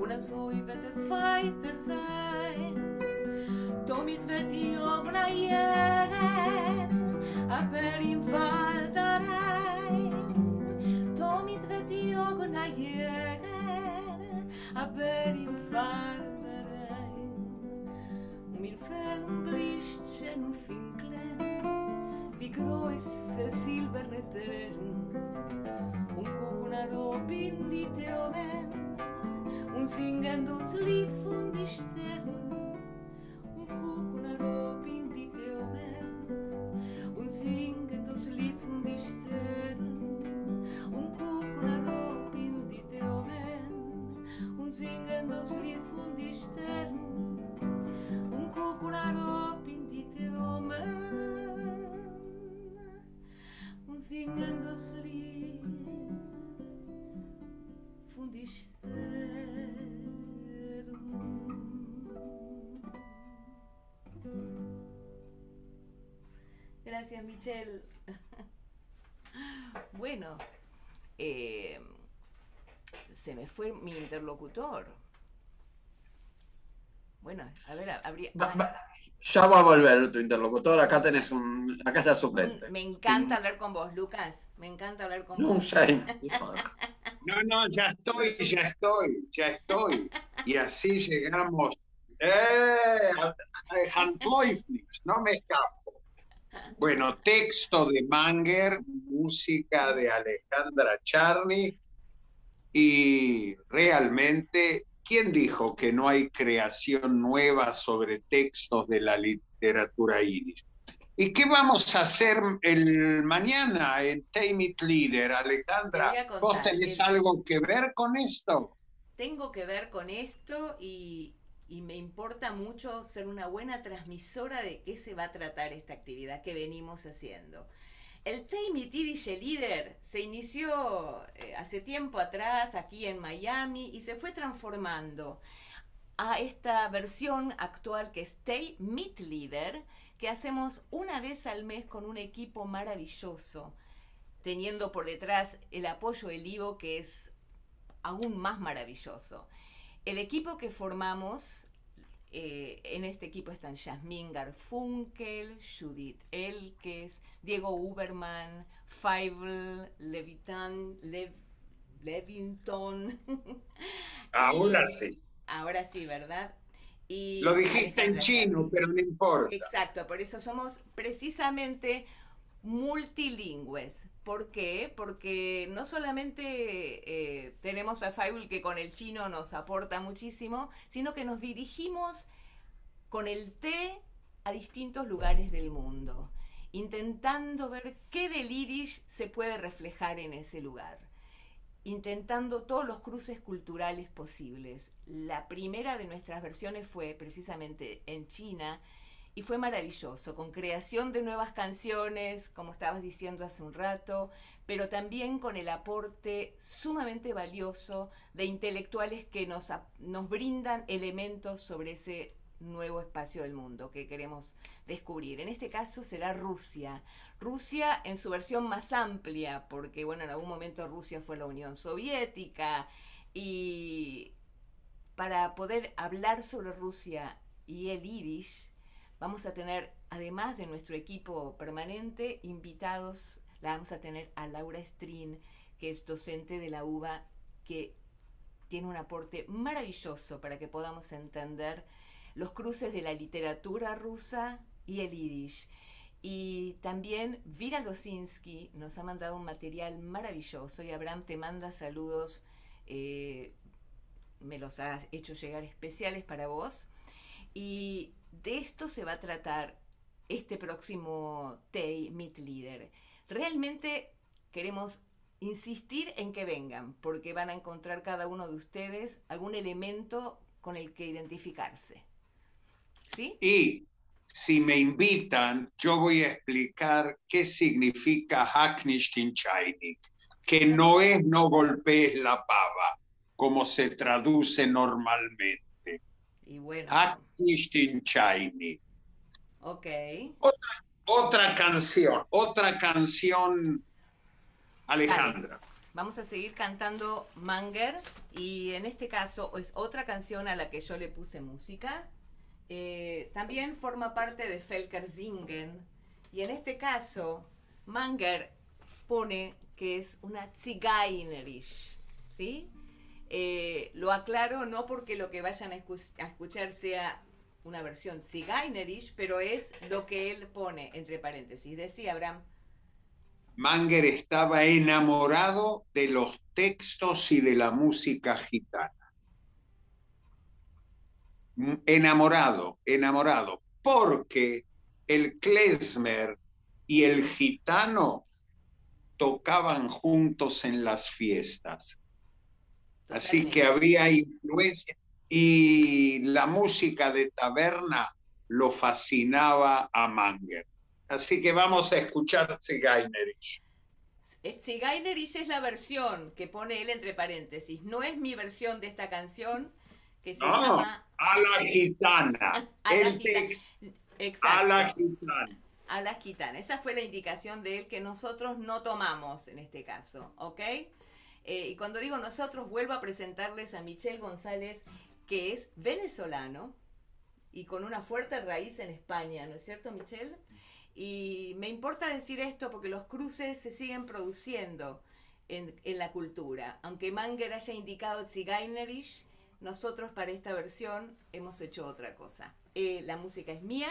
und also wird es weiter sein. Damit wird die Augen jagen, aber im Wald rein. Damit wird die Augen jagen, aber im Wald rein. Und wir fällen Blischen und Finkeln, wie große Silberne und gucken auf in die Theomen und singen das Lied von die Sternen und gucken auf in die Theomen und singen das Lied von die Sternen und gucken auf in die Theomen und singen das Lied von die Sternen und gucken auf in die Theomen und singen das Lied von die Sternen. Gracias, Michelle. Bueno, se me fue mi interlocutor. Bueno, a ver, habría...
Ya va a volver tu interlocutor, acá tenés acá está suplente.
Me encanta hablar con vos, Lucas. Me encanta hablar con
No,
vos.
Shane.
No, ya estoy. Y así llegamos. Handläuflich, no me escapo. Bueno, texto de Manger, música de Alejandra Charny, y realmente, ¿quién dijo que no hay creación nueva sobre textos de la literatura yiddish? ¿Y qué vamos a hacer mañana en Teimit Lieder, Alejandra? ¿Vos tenés algo que ver con esto?
Tengo que ver con esto y me importa mucho ser una buena transmisora de qué se va a tratar esta actividad que venimos haciendo. El Teimit Yiddish Lieder se inició hace tiempo atrás aquí en Miami y se fue transformando a esta versión actual que es Teimit Lieder, que hacemos una vez al mes con un equipo maravilloso, teniendo por detrás el apoyo del Ivo, que es aún más maravilloso. El equipo que formamos, en este equipo están Yasmín Garfunkel, Judith Elkes, Diego Uberman, Feivel, Levington.
Ahora sí.
Ahora sí, ¿verdad? Y
lo dijiste en chino, pero no importa.
Exacto, por eso somos precisamente multilingües. ¿Por qué? Porque no solamente tenemos a Feivel, que con el chino nos aporta muchísimo, sino que nos dirigimos con el té a distintos lugares del mundo, intentando ver qué del yiddish se puede reflejar en ese lugar, intentando todos los cruces culturales posibles. La primera de nuestras versiones fue precisamente en China, y fue maravilloso, con creación de nuevas canciones, como estabas diciendo hace un rato, pero también con el aporte sumamente valioso de intelectuales que nos brindan elementos sobre ese nuevo espacio del mundo que queremos descubrir. En este caso será Rusia. Rusia en su versión más amplia, porque bueno, en algún momento Rusia fue la Unión Soviética, y para poder hablar sobre Rusia y el yiddish, vamos a tener, además de nuestro equipo permanente, invitados. La vamos a tener a Laura Strin, que es docente de la UBA, que tiene un aporte maravilloso para que podamos entender los cruces de la literatura rusa y el yiddish. Y también Vira Losinski nos ha mandado un material maravilloso, y Abraham te manda saludos, me los ha hecho llegar especiales para vos. Y de esto se va a tratar este próximo Teimit Lieder. Realmente queremos insistir en que vengan, porque van a encontrar cada uno de ustedes algún elemento con el que identificarse. ¿Sí?
Y si me invitan, yo voy a explicar qué significa Hack nicht in Chainik, que no es no golpees la pava, como se traduce normalmente.
Y bueno.
Hack nicht in Chainik.
Ok.
Otra canción, Alejandra.
Vale. Vamos a seguir cantando Manger, y en este caso es otra canción a la que yo le puse música. También forma parte de Völker singen, y en este caso Manger pone que es una Zigeunerisch, ¿sí? Lo aclaro no porque lo que vayan a escuchar sea una versión zigeunerisch, pero es lo que él pone entre paréntesis. Decía Abraham.
Manger estaba enamorado de los textos y de la música gitana. Enamorado, porque el klezmer y el gitano tocaban juntos en las fiestas. Así que había influencia y la música de taberna lo fascinaba a Manger. Así que vamos a escuchar Zigeunerisch.
Zigeunerisch es la versión que pone él entre paréntesis. No es mi versión de esta canción que se llama...
A la gitana.
Exacto.
A la gitana.
A la gitana. Esa fue la indicación de él que nosotros no tomamos en este caso, ¿ok? Y cuando digo nosotros, vuelvo a presentarles a Michel González, que es venezolano y con una fuerte raíz en España, ¿no es cierto, Michel? Y me importa decir esto porque los cruces se siguen produciendo en la cultura. Aunque Manger haya indicado Zigeunerisch, nosotros para esta versión hemos hecho otra cosa. La música es mía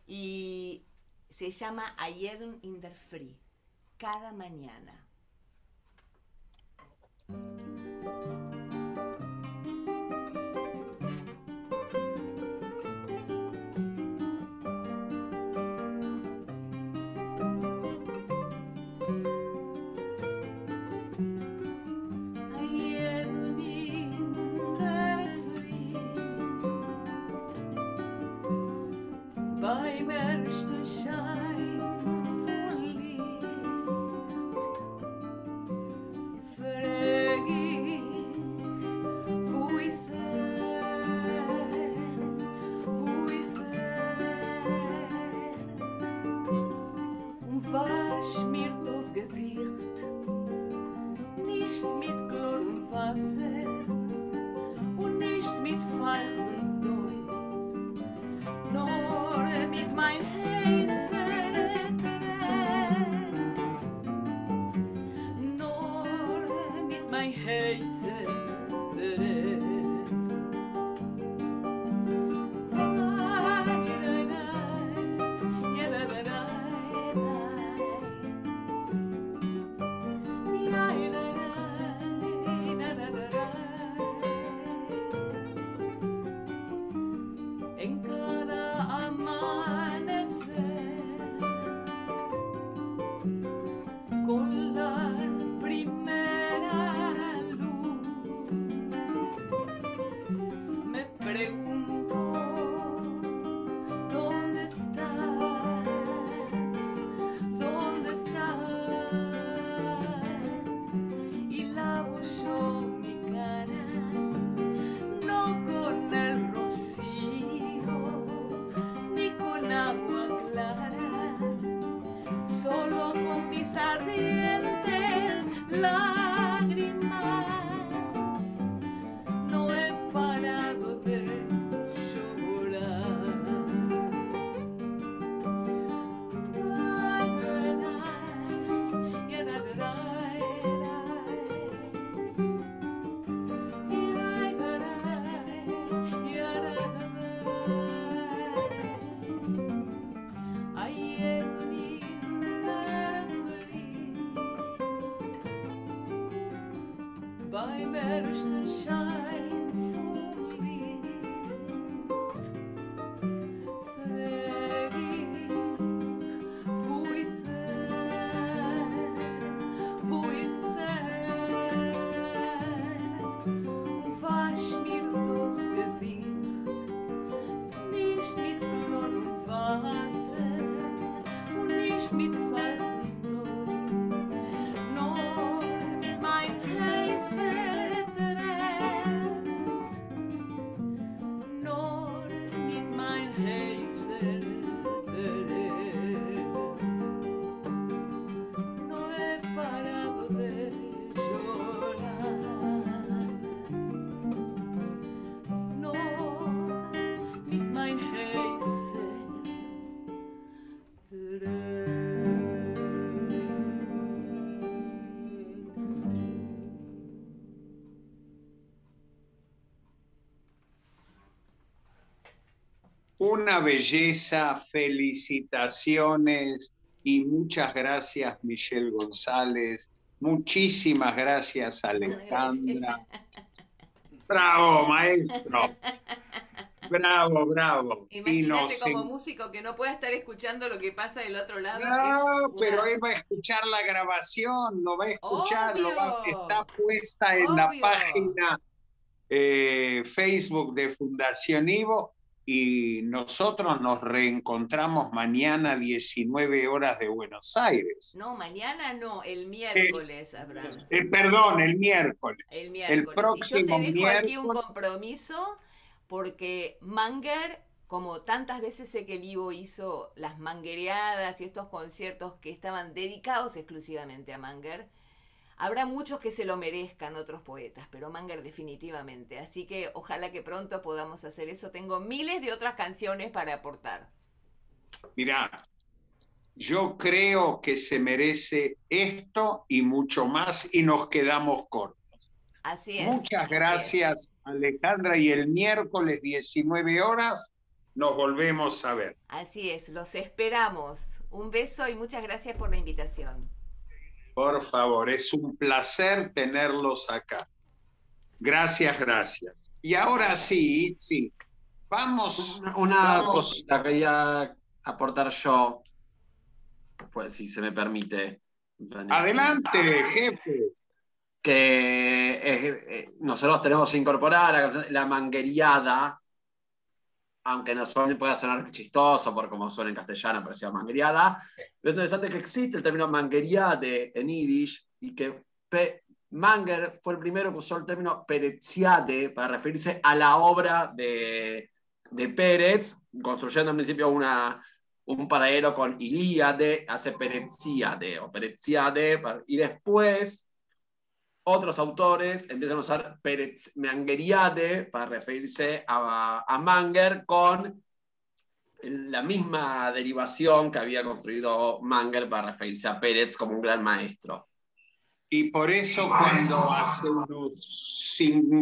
y se llama Jeden in der Früh, cada mañana. Beim ersten Schein von Licht frag ich, wo ist und wasch mir das Gesicht, nicht mit Chlor und Wasser und nicht mit feuchtem Tau, nur mit mein heißer Tränen, nur mit mein heißer Tränen. En cada amanecer, con la primera luz, me pregunto ¿dónde estás? ¿Dónde estás? Y lavo yo mi cara, no con el rocío ni con agua clara, solo con mis ardientes lágrimas. No he parado de llorar. Beim ersten Schein von Licht frag ich, wo ist und wasch mir das Gesicht, nicht mit Chlor und Wasser und nicht mit feuchtem Tau, nur mit mein heißer Tränen, nur mit mein heißer Tränen. No he parado de llorar, nur mit mein heißer Tränen.
Una belleza, felicitaciones y muchas gracias, Michelle González. Muchísimas gracias, Alejandra. Bravo, maestro. Bravo, bravo.
Imagínate como músico que no pueda estar escuchando lo que pasa del otro lado.
No, pero él va a escuchar la grabación, lo va a escuchar, está puesta en la página Facebook de Fundación Ivo, y nosotros nos reencontramos mañana 19 horas de Buenos Aires.
No, mañana no, el miércoles, Abraham.
Perdón, el miércoles.
El miércoles.
El próximo
y yo te dejo
miércoles...
aquí un compromiso, porque Manger, como tantas veces sé que el Ivo hizo las manguereadas y estos conciertos que estaban dedicados exclusivamente a Manger, habrá muchos que se lo merezcan, otros poetas, pero Manger definitivamente. Así que ojalá que pronto podamos hacer eso. Tengo miles de otras canciones para aportar.
Mirá, yo creo que se merece esto y mucho más, y nos quedamos cortos.
Así es.
Muchas gracias, Alejandra, y el miércoles 19 horas nos volvemos a ver.
Así es, los esperamos. Un beso y muchas gracias por la invitación.
Por favor, es un placer tenerlos acá. Gracias, gracias. Y ahora sí, vamos.
Una cosita quería aportar yo, pues si se me permite.
Adelante, jefe.
Que nosotros tenemos que incorporar la manguereada, aunque no pueda sonar chistoso por cómo suena en castellano, pero sea manguereada. Pero es interesante que existe el término mangueriade en yiddish, y que Manger fue el primero que usó el término peretziade para referirse a la obra de Pérez, construyendo al principio un paralelo con Ilíade, hace peretziade o peretziade, y después otros autores empiezan a usar mangeriade para referirse a Manger, con la misma derivación que había construido Manger para referirse a Pérez como un gran maestro.
Y por eso cuando hace unos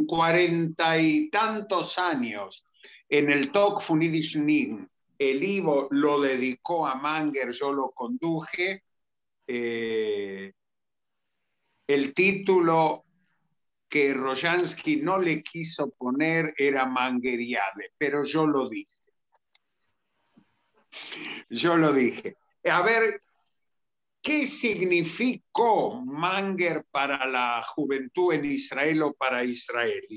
40 y tantos años en el Talk Funidis Ning, el Ivo lo dedicó a Manger, yo lo conduje, el título que Rojansky no le quiso poner era Mangeriade, pero yo lo dije. Yo lo dije. A ver, ¿qué significó Manger para la juventud en Israel o para Israel?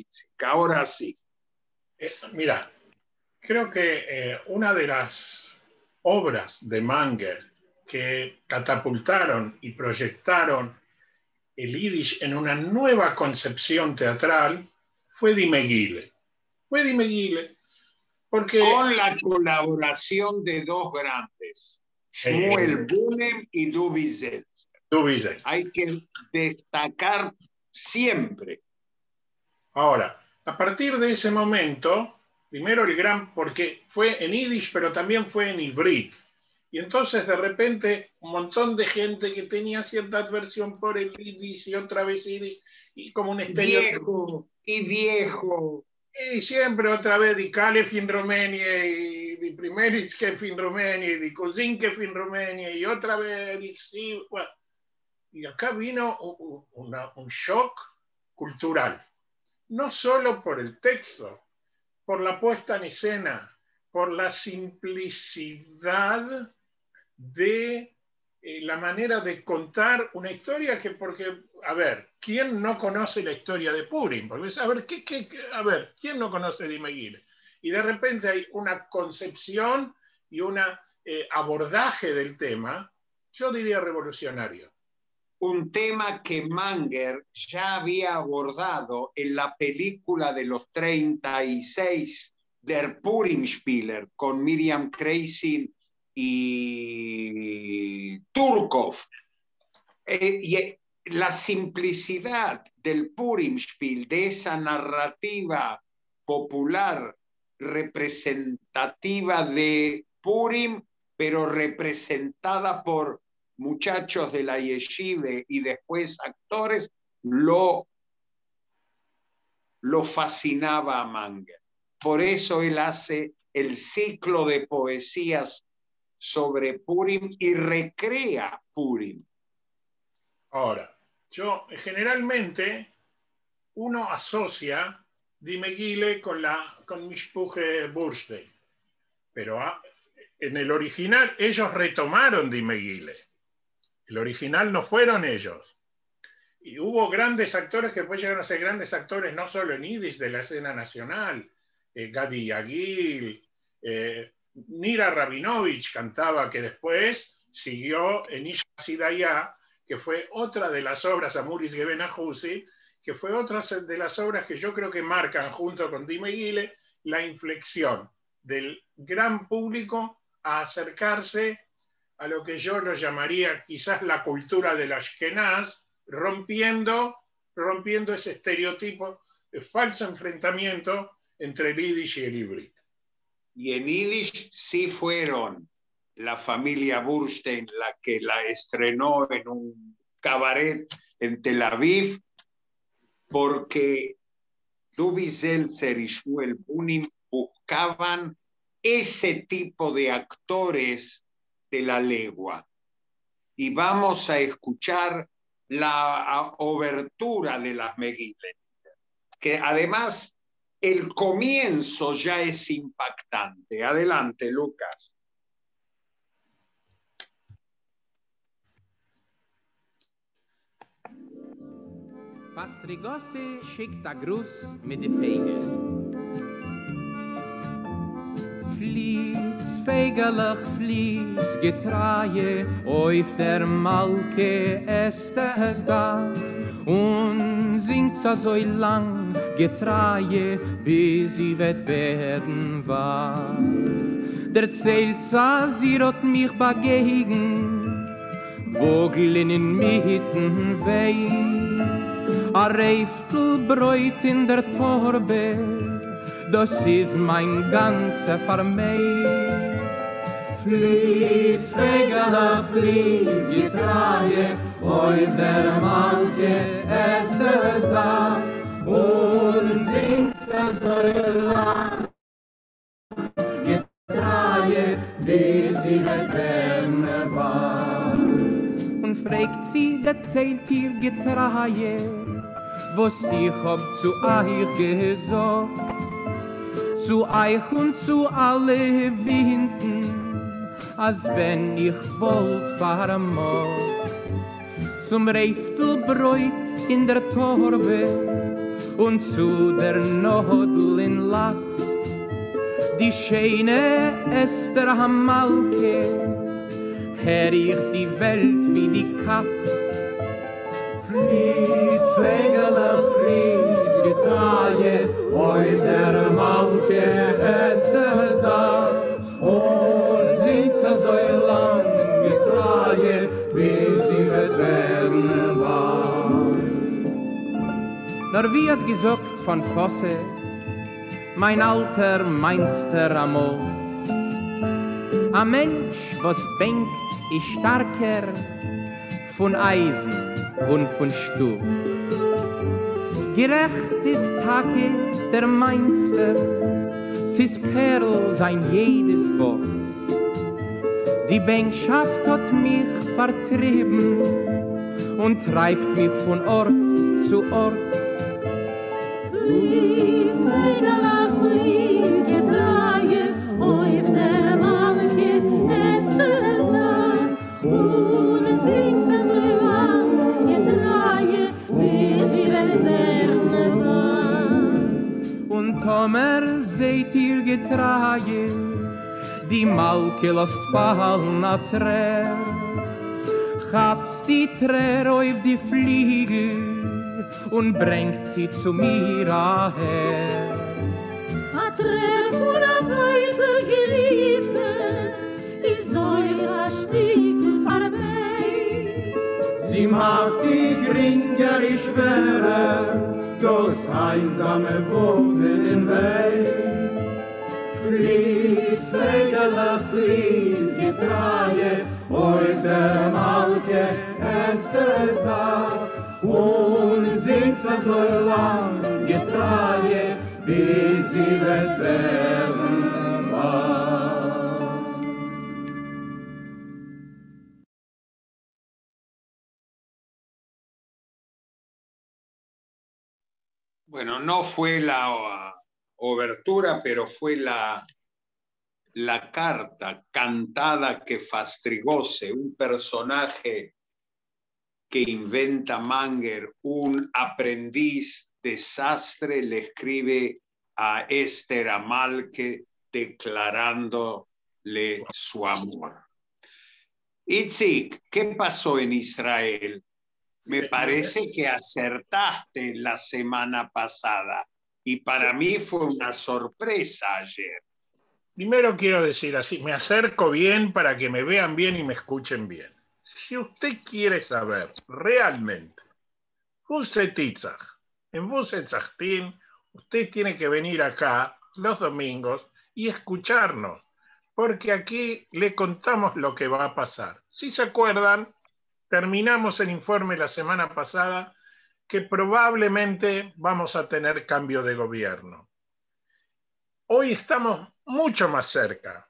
Ahora sí.
Mira, creo que una de las obras de Manger que catapultaron y proyectaron el Yiddish en una nueva concepción teatral fue Die Megillah. Fue Die Megillah porque...
Con la colaboración de dos grandes, Shmuel Bunem y Dubi Zeltzer. Hay que destacar siempre.
Ahora, a partir de ese momento, primero porque fue en Yiddish, pero también fue en Ivrit. Y entonces de repente un montón de gente que tenía cierta adversión por el Yiddish y otra vez Yiddish, y como un estereotipo.
Viejo.
Y siempre otra vez di Kale fin Romania, y di primeris que fin Romania, y di cousin que fin Romania, y otra vez di sí. Bueno. Y acá vino un shock cultural. No solo por el texto, por la puesta en escena, por la simplicidad de la manera de contar una historia porque, a ver, ¿quién no conoce la historia de Purim? Porque, a ver, ¿quién no conoce Die Megillah? Y de repente hay una concepción y un abordaje del tema, yo diría revolucionario.
Un tema que Manger ya había abordado en la película de los 36, Der Purimspieler, con Miriam Kreisin y Turkov. Y la simplicidad del Purimspiel, de esa narrativa popular representativa de Purim, pero representada por muchachos de la yeshiva y después actores, lo fascinaba a Manger. Por eso él hace el ciclo de poesías sobre Purim y recrea Purim.
Ahora, yo generalmente uno asocia Die Megillah con Mishpuche Burstein, pero en el original ellos retomaron Die Megillah. El original no fueron ellos. Y hubo grandes actores que después llegaron a ser grandes actores, no solo en Yiddish, de la escena nacional. Gadi Yagil, Nira Rabinovich cantaba, que después siguió en Ish Hasidaya, que fue otra de las obras, Amuris Geben Ahusi, que fue otra de las obras que yo creo que marcan, junto con Die Megillah, la inflexión del gran público a acercarse a lo que yo lo llamaría quizás la cultura del Ashkenaz, rompiendo ese estereotipo de falso enfrentamiento entre el Yiddish y el Ibrit.
Y en Yiddish sí fueron la familia Burstein la que la estrenó en un cabaret en Tel Aviv, porque Dubi Zeltzer y Shmuel Bunim buscaban ese tipo de actores de la legua. Y vamos a escuchar la obertura de las Megillah, que además el comienzo ya es impactante. Adelante, Lucas.
Pastrigosse schickt a Gruß mit de Feige. Flies, feigerlich flies, getreie, auf der Malke ist es da. Und singt so lang, getreie, bis sie wird werden wach. Der zählt sie rot mich begegen, Vogel in mitten weh. A Reiftel Bräut in der Torbe, das ist mein ganzer Vermeil. Fließ, Fegele, fließ, Getreie, auf der Malke es da, und singt so lang, Getreie, bis sie wird werden wahr. Und fragt sie, erzählt ihr Getreie, was ich hab zu euch gesagt, zu euch und zu alle Winden, als wenn ich wollt vermocht. Zum Reiftelbräut in der Torbe und zu der Nodel in Latz, die schöne Esther Hamalke, her ich die Welt wie die Katz. Fließ, Fegele, fließ, Getreie, auf der Malke ist es da. Und singt so lang, Getreie, bis sie wird werden wahr. Nur wie hat gesagt von Fosse, mein alter Meister amol, a Mensch, was bängt, ist starker von Eisen und von Stuhl. Gerecht ist Tage der Meister, sis Perl sein jedes Wort. Die Bänkschaft hat mich vertrieben und treibt mich von Ort zu Ort.
Fließ, Fegele, fließ, Getreie, auf der Malke ist es da, und es singt so lang, Getreie, bis sie wird werden wahr.
Und Tomer seht ihr Getreie, die Malke lässt fallen a Träer, habt's die Träer auf die Fliege und bringt sie zu mir her.
A Träer von a weiter Geliebte, ist euer Stieg vorbei.
Sie macht die Gringer schwerer, das einsame Wohnen in Weg. Fließ, Fegele, fließ, Getreie, auf der Malke ist es da. Und singt so lang, Getreie, bis sie wird werden wahr.
Bueno, no fue la obertura, pero fue la carta cantada que Fastrigose, un personaje que inventa Manger, un aprendiz desastre, le escribe a Esther Amalque declarándole su amor. Itzik, ¿qué pasó en Israel? Me parece que acertaste la semana pasada y para mí fue una sorpresa ayer.
Primero quiero decir así, me acerco bien para que me vean bien y me escuchen bien. Si usted quiere saber realmente en Busetzachtin, usted tiene que venir acá los domingos y escucharnos, porque aquí le contamos lo que va a pasar. Si se acuerdan, terminamos el informe la semana pasada que probablemente vamos a tener cambio de gobierno. Hoy estamos mucho más cerca,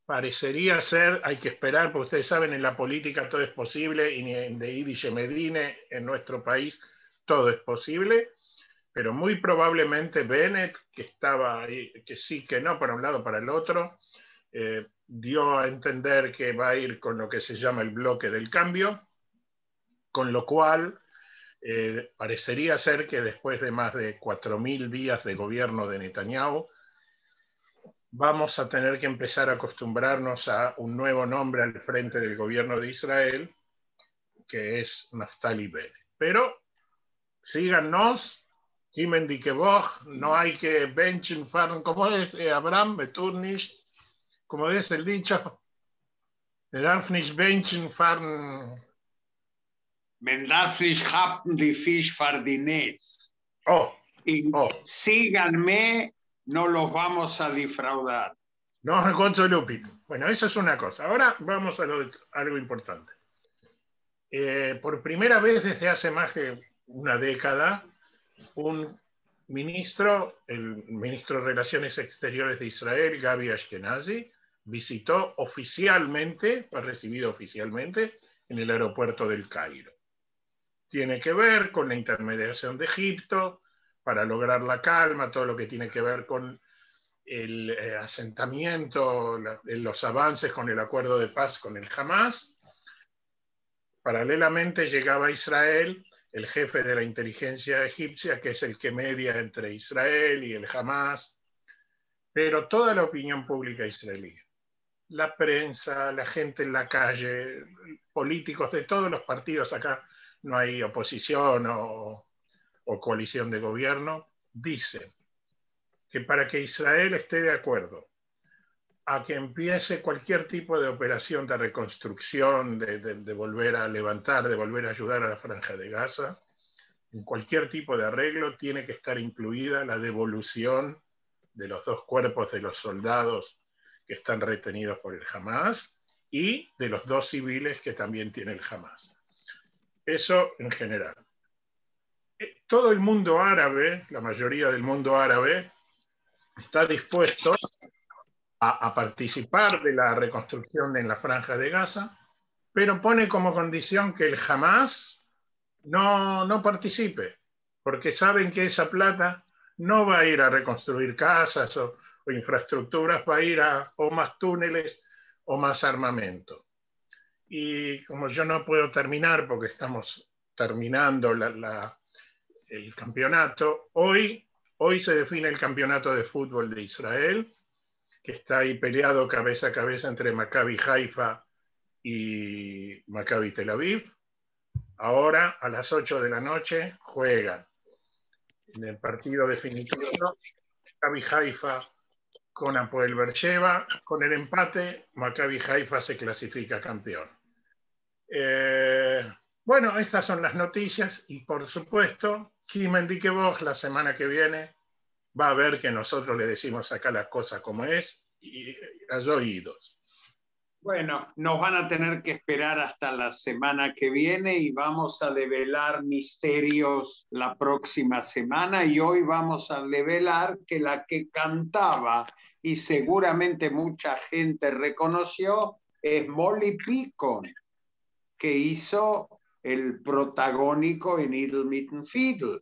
parecería ser, hay que esperar, porque ustedes saben, en la política todo es posible, y de Yiddish Medine, en nuestro país, todo es posible, pero muy probablemente Bennett, que estaba ahí, que sí, que no, para un lado, para el otro, dio a entender que va a ir con lo que se llama el bloque del cambio, con lo cual parecería ser que después de más de 4.000 días de gobierno de Netanyahu, vamos a tener que empezar a acostumbrarnos a un nuevo nombre al frente del gobierno de Israel, que es Naftali Bennett. Pero síganos, Kimen Dikeboch, no hay que benchen fahren, ¿cómo es, Abraham? Beturnish, ¿cómo es el dicho? Man darf nicht benchen fahren.
Man darf nicht haben die Fisch für die Netz. Síganme, no los vamos a defraudar.
No, Gonzo Lupito. Bueno, eso es una cosa. Ahora vamos a algo importante. Por primera vez desde hace más de una década, un ministro, el ministro de Relaciones Exteriores de Israel, Gabi Ashkenazi, visitó oficialmente, fue recibido oficialmente en el aeropuerto del Cairo. Tiene que ver con la intermediación de Egipto para lograr la calma, todo lo que tiene que ver con el asentamiento, los avances con el acuerdo de paz con el Hamas. Paralelamente llegaba a Israel el jefe de la inteligencia egipcia, que es el que media entre Israel y el Hamas, pero toda la opinión pública israelí, la prensa, la gente en la calle, políticos de todos los partidos, acá no hay oposición o coalición de gobierno, dicen que para que Israel esté de acuerdo a que empiece cualquier tipo de operación de reconstrucción, de volver a levantar, de volver a ayudar a la Franja de Gaza, en cualquier tipo de arreglo tiene que estar incluida la devolución de los 2 cuerpos de los soldados que están retenidos por el Hamas y de los 2 civiles que también tiene el Hamas. Eso en general. Todo el mundo árabe, la mayoría del mundo árabe, está dispuesto a participar de la reconstrucción en la Franja de Gaza, pero pone como condición que el Hamas no participe, porque saben que esa plata no va a ir a reconstruir casas o infraestructuras, va a ir a o más túneles o más armamento. Y como yo no puedo terminar, porque estamos terminando el campeonato, hoy se define el campeonato de fútbol de Israel, que está ahí peleado cabeza a cabeza entre Maccabi Haifa y Maccabi Tel Aviv. Ahora, a las 8 de la noche, juegan en el partido definitivo Maccabi Haifa con Hapoel Beersheva. Con el empate, Maccabi Haifa se clasifica campeón. Bueno, estas son las noticias y, por supuesto, Kimen Dikeboch la semana que viene va a ver que nosotros le decimos acá las cosas como es y a oídos.
Bueno, nos van a tener que esperar hasta la semana que viene y vamos a develar misterios la próxima semana, y hoy vamos a develar que la que cantaba y seguramente mucha gente reconoció es Molly Picon, que hizo el protagónico en Idel mit dem Fiedel.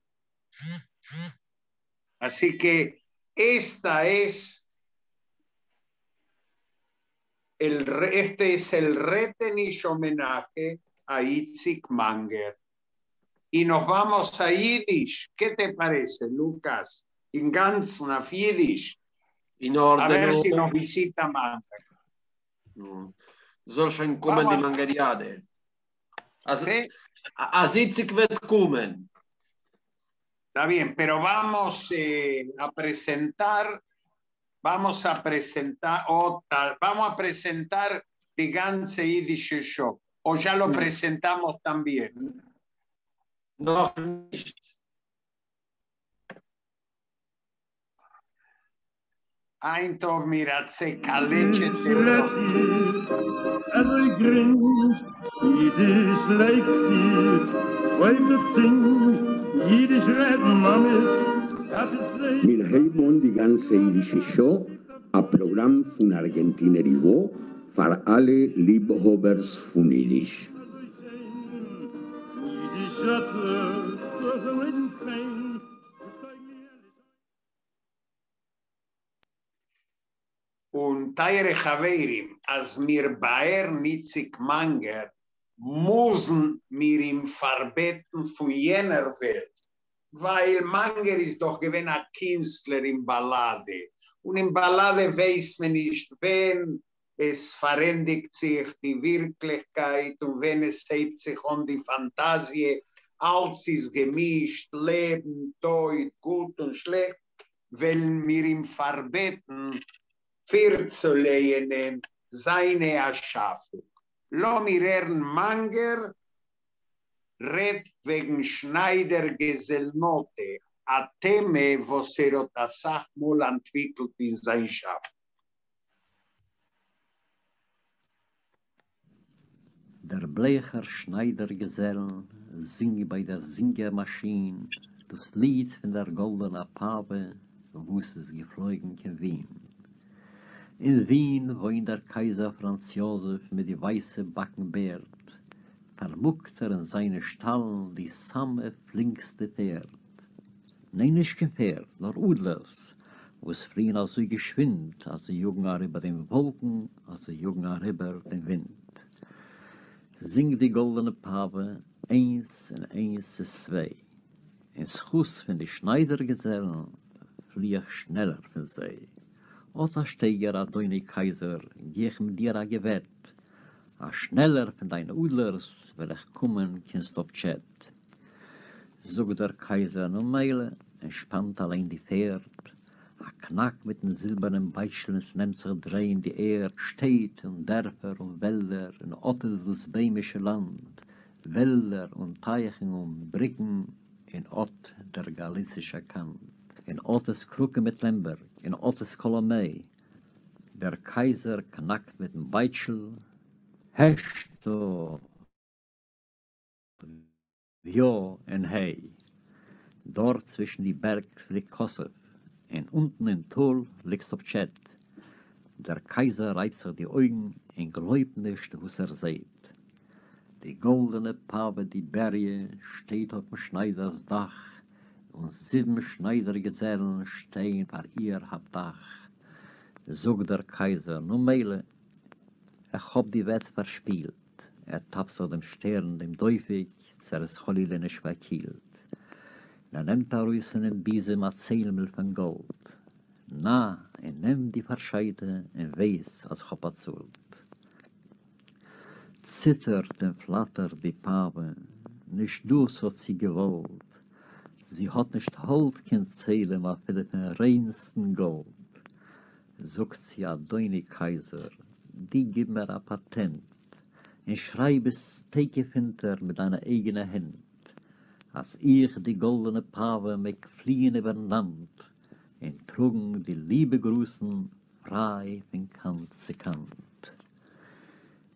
Así que este es el retenish homenaje a Itzik Manger. Y nos vamos a Yiddish. ¿Qué te parece, Lucas? In ganz nach Yiddish. A ver si nos visita Manger.
Soll schon kommen die Mangeriade. Als Itzik wird kommen.
Está bien, pero vamos a presentar die ganze Yiddische Show. ¿O ya lo presentamos también?
Noch nicht.
Eintov miratze kaleche
Every grin, Yiddish like fear. When the sing, Yiddish red mommy.
Wir haben die ganze Jiddische Show, ein Programm von Argentinerie, für alle Liebhabers von Jiddisch.
Und Teire Chaveirim, als mir Baer Nitzik Manger, müssen wir ihm verbeten von jener Welt. Weil Manger ist doch gewesen ein Künstler in Ballade. Und in Ballade weiß man nicht, wenn es verändert sich die Wirklichkeit und wenn es hebt sich um die Fantasie, alles ist gemischt, Leben, Tod, gut und schlecht, wenn wir ihm verbeten, vorzulehnen seine Erschaffung. Lo mirern Manger red wegen Schneider-Gesellnote, a Theme, was Tasach mal entwickelt in sein Schaffen.
Der Blecher Schneidergesell singt bei der Singermaschine das Lied von der goldenen Pape, wo es geflogen in Wien. In Wien wohnt der Kaiser Franz Josef mit die weiße Backenbärt, vermuckt in seine Stall die samme flinkste Pferd. Nein, nicht kein Pferd, nur Udlers, wo es fliehen so geschwind, als die Jungen über den Wolken, als die Jungen über den Wind. Singt die goldene Pape, eins und eins ist zwei. In Schuss von die Schneidergesellen flieh ich schneller von sie. Ota Steiger, a deine Kaiser, geh ich mit dir a Gewett. A schneller von deinen Udlers will ich kommen, kannst auf Chat. Sogt der Kaiser no Meile, entspannt allein die Pferd. A Knack mit den silbernen Beitschlens nimmt sich drehen die Erd, steht und Dörfer und Wälder in Otte das bämische Land, Wälder und Teichen und Brücken in Ott der galizische Kant, in Ottes Krucke mit Lemberg, in Ottes Kolomei. Der Kaiser knackt mit dem Beitschel, Hesto, Jo und Hey. Dort zwischen die Berg liegt Kosow, und unten im Tal liegt Sobchet. Der Kaiser reibt sich die Augen und glaubt nicht, was sieht. Die goldene Pape, die Berge, steht auf dem Schneiders Dach, und 7 Schneidergesellen stehen vor ihr Dach. Sogt der Kaiser, nun Meile, ich hab die Wett verspielt. Tappt so dem Stern, dem Teufel, zeres Cholile nicht verkielt. Nimmt aus von dem Biesem a Zeilmel von Gold. Nimmt die Verscheide und weiß, als hab erzählt. Zittert und flattert die Pape, nicht dus hat sie gewollt. Sie hat nicht Hold kein Zählen, aber für den reinsten Gold. Sogt sie a deine Kaiser, die gib mir a Patent, und schreib es Tekefinter mit einer eigenen Hand. Als ich die goldene Pape mit fliehen über Land und trugen die liebe Grüßen frei von Kant zu Kant.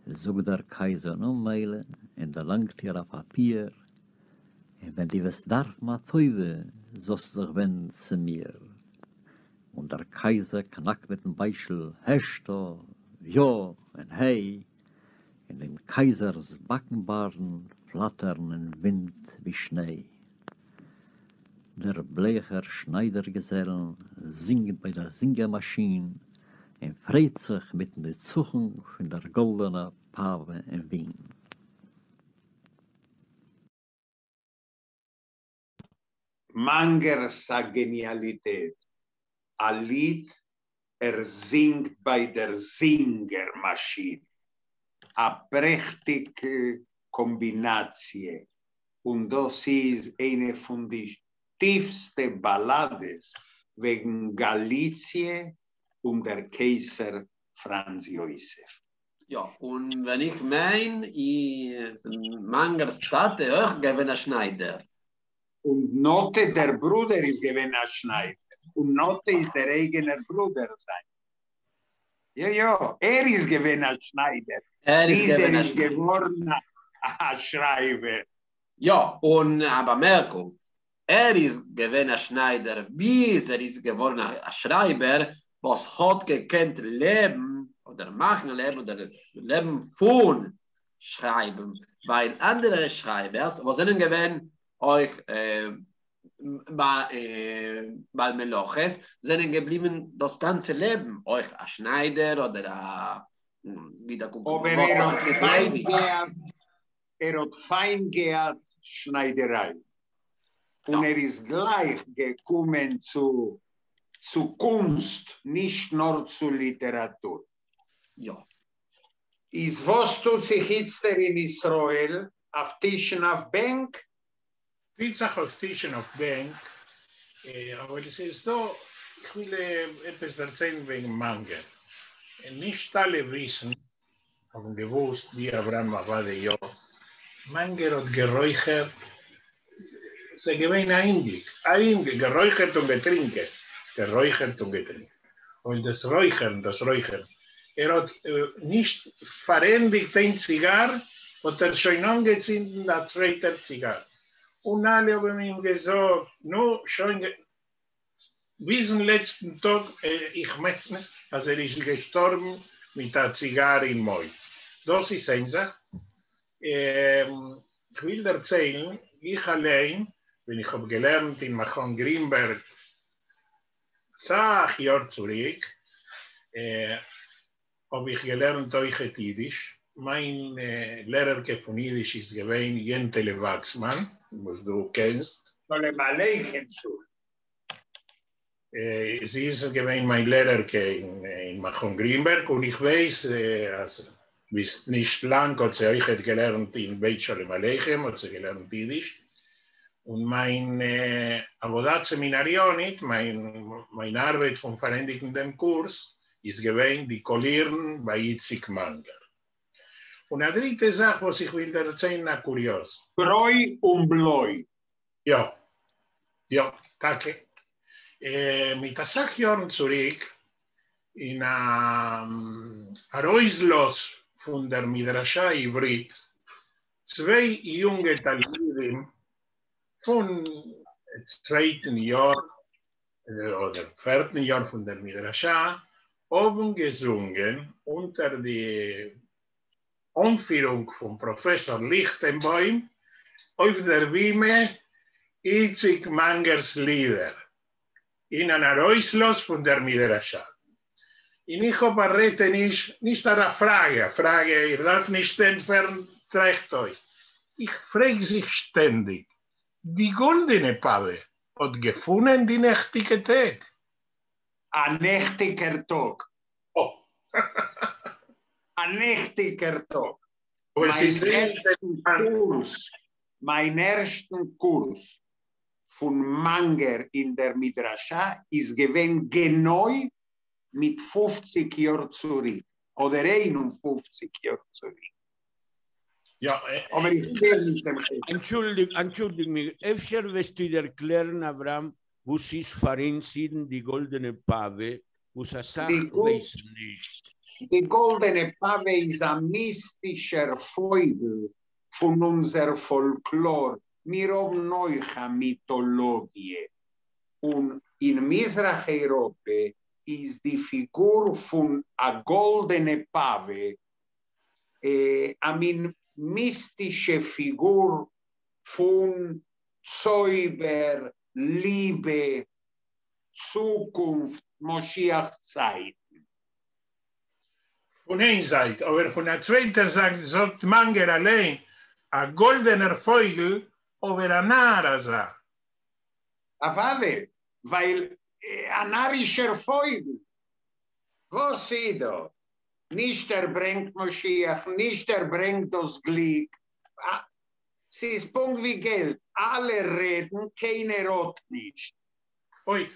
Sogt der Kaiser no Meile und langt ihr a Papier, und wenn die was darf ma Teuwe, so sich wendet zu mir. Und der Kaiser knackt mit dem Beischel, Hesto, Jo und Hey, in dem Kaisers Backenbaren flattern in Wind wie Schnee. Der Blecher Schneidergesell singt bei der Singermaschine und freut sich mit den Zuchen von der goldenen Pave in Wien.
Mangers Genialität. Ein Lied, singt bei der Singermaschine. A prächtige Kombinatie. Und das ist eine von den tiefsten Ballades wegen Galizie und der Kaiser Franz Josef.
Ja, und wenn ich meine, Mangers Tate auch gewinnt Schneider.
Und Note, der Bruder ist gewinnt Schneider. Und Note ist der eigene Bruder sein. Ja, ist gewinnt Schneider. Ist geworden Schreiber.
Ja, und aber Merkung, ist gewinnt Schneider, bis ist geworden Schreiber, was hat gekannt Leben oder machen Leben oder Leben von Schreiben. Weil andere Schreiber, was sind gewinnt euch bei Meloches, sind geblieben das ganze Leben. Euch ein Schneider oder wieder gucken.
Aber hat fein gehabt Schneiderei. Und ist gleich gekommen zu Kunst, nicht nur zu Literatur.
Ja.
Ist was tut sich jetzt in Israel auf Tischen auf Bank?
Pizza auf Tischen auf Bank. Aber es ist so, ich will etwas erzählen wegen Mangel. Nicht alle wissen, haben gewusst, wie Abraham Abade ja. Mangel hat geräuchert, sie gewähnt ein geräuchert und getrinkt. Geräuchert und getrinkt. Und das Räuchern. Hat nicht verendigt ein Zigar, hat schon angezündet, der zweite Zigar. Und alle haben ihm gesagt, no, schon bis zum letzten Tag, ich meine, als ist gestorben mit der Zigarre im Mund. Das ist eine Sache. Ich will erzählen, ich allein, wenn ich habe gelernt in Machon Grimberg, 6 Jahre zurück, habe ich gelernt euch Jiddisch. Mein Lehrer von Jiddisch ist gewesen Jentele Wachsmann, was du kennst. Sie ist gewesen mein Lehrer in Machon Grimberg und ich weiß, bis nicht lang hat sie euch gelernt in Beit Shalom Aleichem, hat sie gelernt Jiddisch. Und mein Avodat-Seminarionit, meine Arbeit vom verändigenden Kurs, ist gewesen, die Kolieren bei Itzik Manger. Und eine dritte Sache, was ich will erzählen, na kurios.
Broi und Bloi.
Ja, danke. Mit 6 Jahren zurück, in Aroislos von der Midrasha Ivrit, 2 junge Talmidim von 2. Jahr oder 4. Jahr von der Midrasha haben gesungen unter die Anführung von Professor Lichtenbeum auf der Bühne Itzik Mangers Lieder in einer Reuslos von der Midrasha. Und ich habe nicht eine Frage, ihr darf nicht entfernen, trägt euch. Ich frage sich ständig, die goldene Pave hat gefunden die nächtige Tag.
Ein nächtiger Tag.
Oh.
Ein nächtiger Tag. Mein ersten Kurs von Manger in der Midrasha ist gewesen genau mit 50 Jahren zurück. Oder 51 Jahren zurück.
Ja,
aber ich will nicht
Entschuldigung mich. Efter wirst du dir erklären, Abraham, wo sie vereinzien die goldene Pave, wo sie sagt, weiß nicht.
Die goldene Pave ist ein mystischer Vogel von unserer Folklore. Wir haben noch eine Mythologie. Und in Mizrach-Europa ist die Figur von einer goldenen Pave mystische Figur von Zauber, Liebe, Zukunft, Moschiach-Zeit.
Von einer Seite, aber von der zweiten Seite sagt Manger allein, ein goldener Vogel über eine Narasa.
Avale, weil ein narischer Vogel, was ist das? Nicht bringt Moschiach, nicht bringt das Glück. Es ist Punkt wie Geld. Alle reden, keiner redet nicht.
Oi,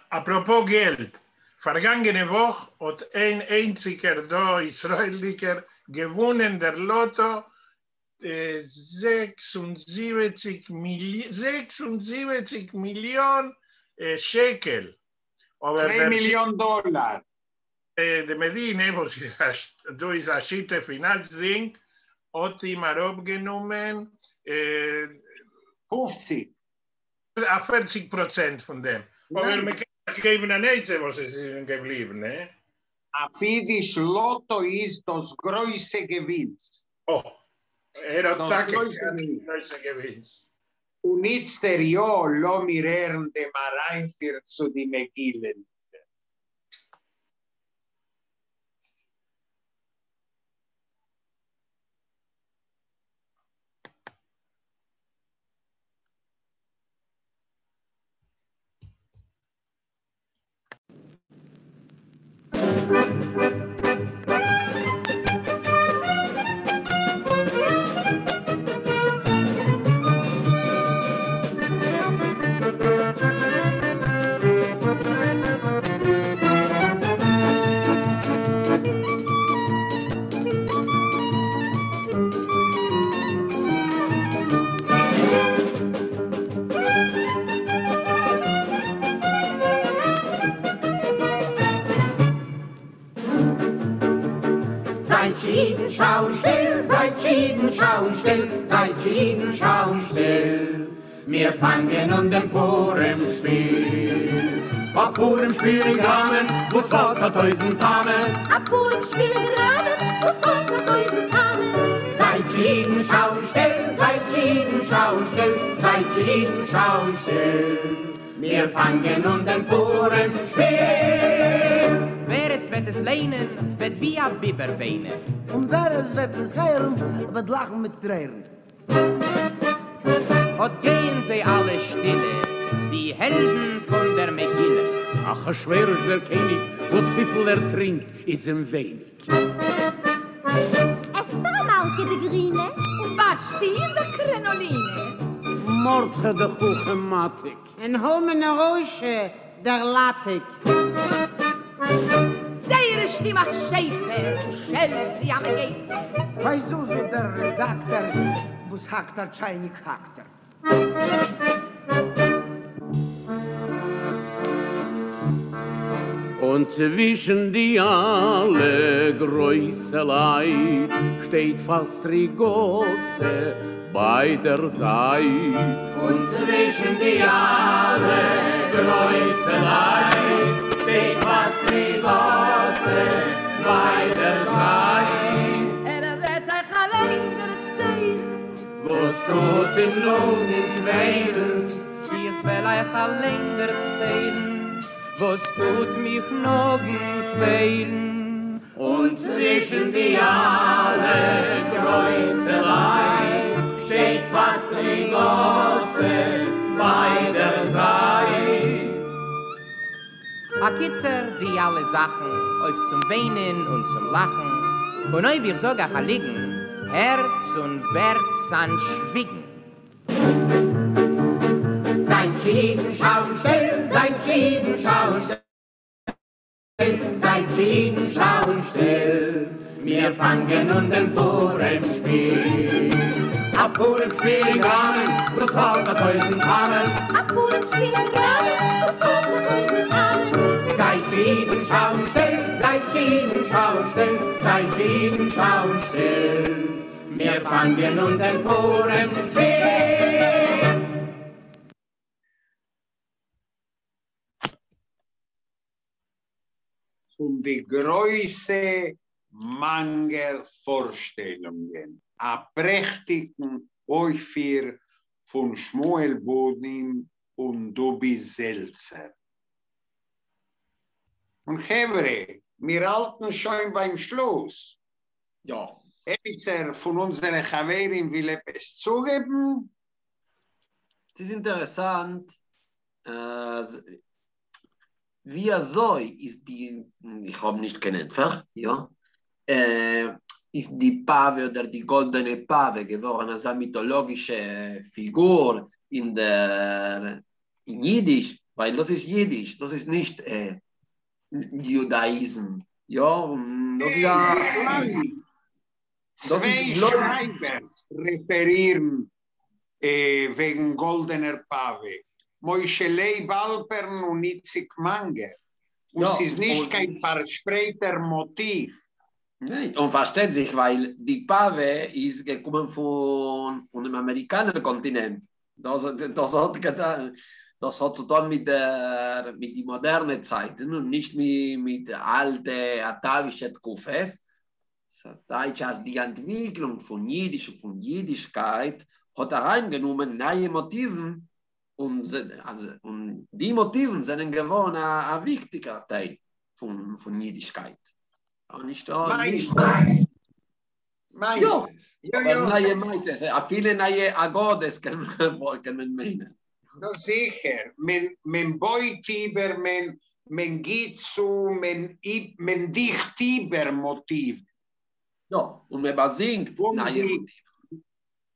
apropos Geld. Vergangene Woche hat ein einziger Israeliker gewonnen der Lotto 76 Millionen Shekel.
2 Millionen Dollar.
De Medina, was du ist ein Schitte Finanzding, hat ihm abgenommen
50.
40% von dem. Aber wir geben ein Eize, was ist geblieben, ne?
A Fidisch Lotto ist das größte Gewinn.
Oh,
das
größte Gewinn.
Und jetzt der Jahr, lo mir de Marein für zu die Megillen.
Wir fangen an dem Purim-Spiel. A Purim-Spiel in Gramen, wo es hat 1000 Tamen.
A Purim-Spiel in Gramen, wo es hat 1000 Tamen.
Seid jeden Schaustill, seid jeden Schaustill, seid jeden Schaustill. Wir fangen an dem Purim-Spiel.
Wer es wird es lehnen, wird wie a Biber weinen.
Und wer es wird es geiren, wird lachen mit Tränen.
Und gehen sie alle stille, die Helden von der Megille.
Ach, schwer ist der König, was viel trinkt, ist ihm wenig.
Es da Malke de Grine, und was stehen der Krenoline?
Mordge de Kuchematik.
En Holmen Roosje, der Latik.
Seire Stimme Schäfer, schellt wie am Gefer.
Bei so der Redakter, wo's hakt der Scheinig hakter.
Und zwischen die alle Größelei steht fast Rigosse bei der Seite.
Und zwischen die alle Größelei steht fast Rigosse bei der Seite.
Wird euch allein erzählen,
was tut im Lohnen quälen.
Wird will euch allein erzählen, was tut mich noch quälen.
Und zwischen die alle Größelei steht fast die Gosse bei der Seite.
A Kitzer, die alle Sachen auf zum Weinen und zum Lachen. Und euch wir sogar liegen, Herz und Werts an Schwiegen.
Seid jeden Schaustill, seid jeden Schaustill, seid jeden Schaustill. Wir fangen an den Purim-Spiel. A Purim-Spiel in Gramen, was hat 1000 Tamen.
a Purim-Spiel in Gramen, was hat 1000 Tamen.
Seid jeden Schaustill, seid jeden Schaustill, seid jeden Schaustill. Wir fangen an den Purim-Spiel.
Und die Größe Mangelvorstellungen. a prächtigen Eufir von Schmuel Bodim und Dubi Selzer. Und Hevre, wir halten schon beim Schluss.
Ja.
Etzer von unseren Chaverin will etwas zugeben?
Es ist interessant, wie so ist die, ich habe nicht genannt, ja, ist die Pave oder die goldene Pave geworden als eine mythologische Figur in Jiddisch, weil das ist Jiddisch, das ist nicht Judaismus. Ja, das ist
Zwei Schreiber referieren wegen goldener Pave. Moishe Leib Alpern und Itzik Manger. Und es ist nicht kein verspäter Motiv.
Nein, und versteht sich, weil die Pave ist gekommen von dem amerikanischen Kontinent. Das hat zu tun mit der modernen Zeit und nicht mit der alten atavischen Kufes. Das heißt, die Entwicklung von Jiddisch und von Jiddischkeit hat reingenommen neue Motive und die Motive sind geworden ein wichtiger Teil von Jiddischkeit. Auch nicht
Meistens.
Meistens. Viele neue Agodes kann man meinen.
No, sicher. Men boit über, men geht zu, men dicht über Motiv.
Ja, und man besingt neue Motive.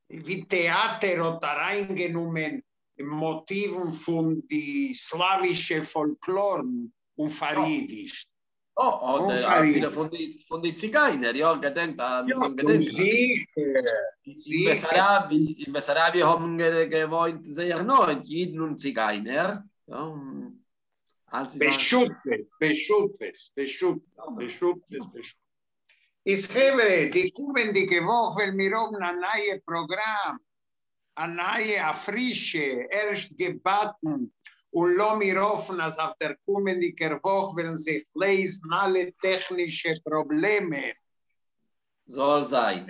Wie Theater hat reingenommen Motiven von die slawische Folklore und Faridisch.
Und viele von den Zigeiner, ja, gedenkt an
sicher.
In Bessarabien haben gewohnt sehr neu, Jiden und Zigeiner. Ja,
Beschüttes. Ich habe die kommende Woche, wir haben ein neues Programm, ein neues, frische, erst gebacken. Und lassen wir hoffen, dass auf der kommenden Woche werden sich lesen alle technische Probleme.
Soll sein.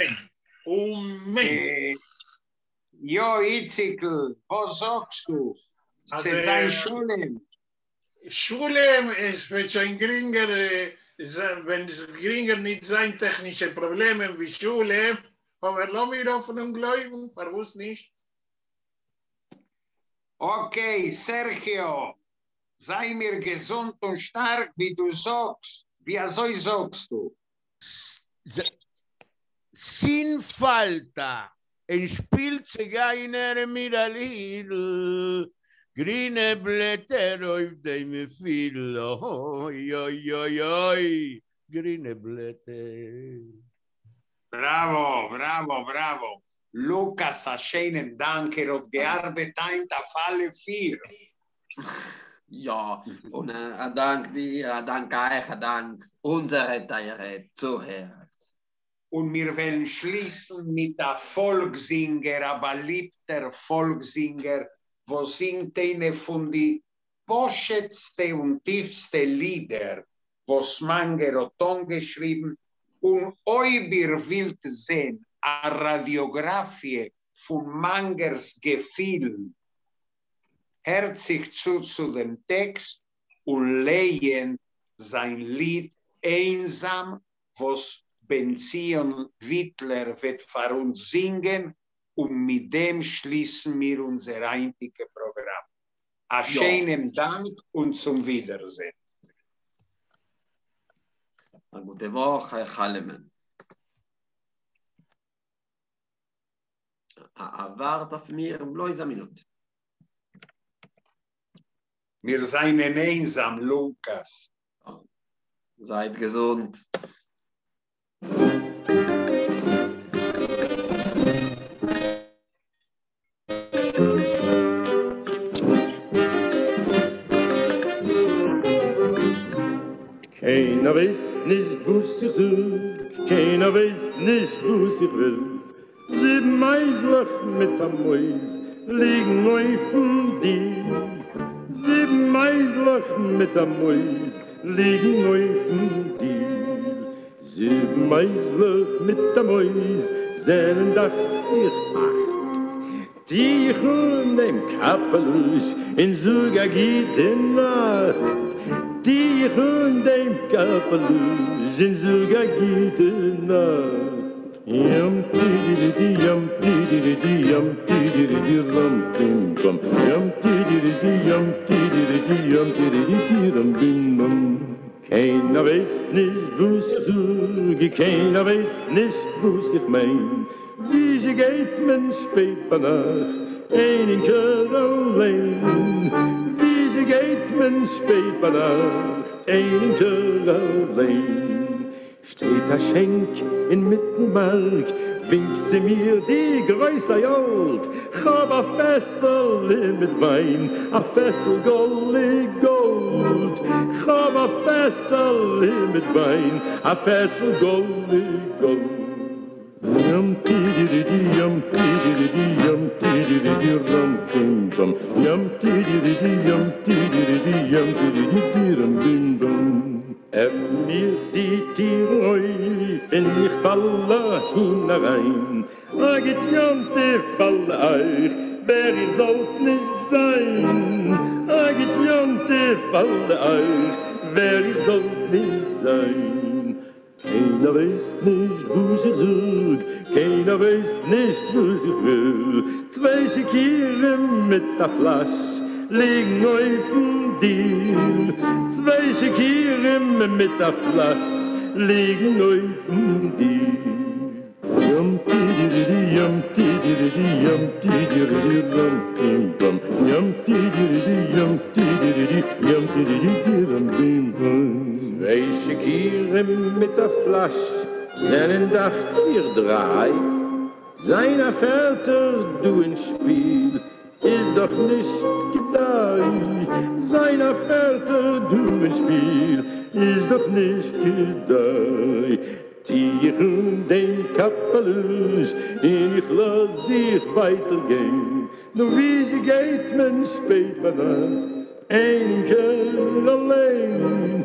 Ja, Itzikl, was sagst du?
Also,
Sie sein Schulem.
Schulem ist für ein geringer, wenn es geringer nicht sein technische Probleme wie Schulem, aber lassen wir hoffen und glauben, warum nicht?
Okay, Sergio, sei mir gesund und stark, wie du sagst. Wie sagst du?
Sin falta, en Spielzegeiner Miralil, grüne Blätter auf dem Fil, oi, grüne Blätter.
Bravo. Lukas, a schönen Dank, hat gearbeitet auf alle 4.
Ja, und ein Dank dir, ein Dank euch, ein Dank unsere teure Zuhörer.
Und wir wollen schließen mit einem Volkssinger, ein beliebter Volkssinger, wo singt eine von den poschetsten und tiefsten Lieder, was Manger hat geschrieben. Und euch wollt sehen, eine Radiografie von Mangers Gefühl. Hört sich zu dem Text und lehen sein Lied einsam, was Benzion Wittler wird für uns singen, und mit dem schließen wir unser heutiges Programm. Einen schönen Dank und zum Wiedersehen.
Eine gute Woche, Chalemen. Wart auf mir, bloß eine Minute.
Wir seien einsam, Lukas.
Seid gesund.
Keiner weiß nicht, was ich such, keiner weiß nicht, was ich will. 7 Meislach mit der Mäus liegen auf dem Diel. 7 Meislach mit der Mäus liegen auf dem Diel. 7 Meislach mit der Mäus, Die Hund im Kapelusch in Suga geht in Nacht. Die Hund im Kapelusch in Suga geht in Nacht. Yum tididi yum tididi yum tididi rum bim bum. Yum tididi yum tididi yum tididi rum bim bum. Keiner weiß nicht, wo's ich suche, keiner weiß nicht, wo's ich mein. Wie sie geht man spät bei Nacht, einige allein. Wie sie geht man spät bei Nacht, einige allein. Steht ein Schenk in Mittenmark, winkt sie mir die größte Jolt. Hab a Fessel mit Wein, a Fessel Gold. Hab a Fessel mit Wein, a Fessel Gold. Yum tididi yum tididi yum tididi rum bim bum. Yum tididi yum tididi yum tididi rum bim bum. Öffn mir die Tür, wenn ich falle hinein. Agit jante falle euch, wer ihr sollt nicht sein. Agit jante falle euch, wer ihr sollt nicht sein. Keiner weiß nicht, wo sie sucht, keiner weiß nicht, wo sie will. Zwei Schekieren mit der Flasche liegen auf dem Deal. Zwei Schekieren mit der Flasche liegen auf dem Deal. Yum tididi yum tididi yum tididi rum bim bum. Yum tididi yum tididi yum tididi rum bim bum. Zwei Schekieren mit der Flasche, seinen Dachzieher 3. Seiner Väter, du ins Spiel, ist doch nicht gedei. Seiner Väter, du ins Spiel, ist doch nicht gedei. Die Hund den Kapelusch, in ich lass sich weitergehen. Nur wie sie geht, man spät bei Nacht, einige allein.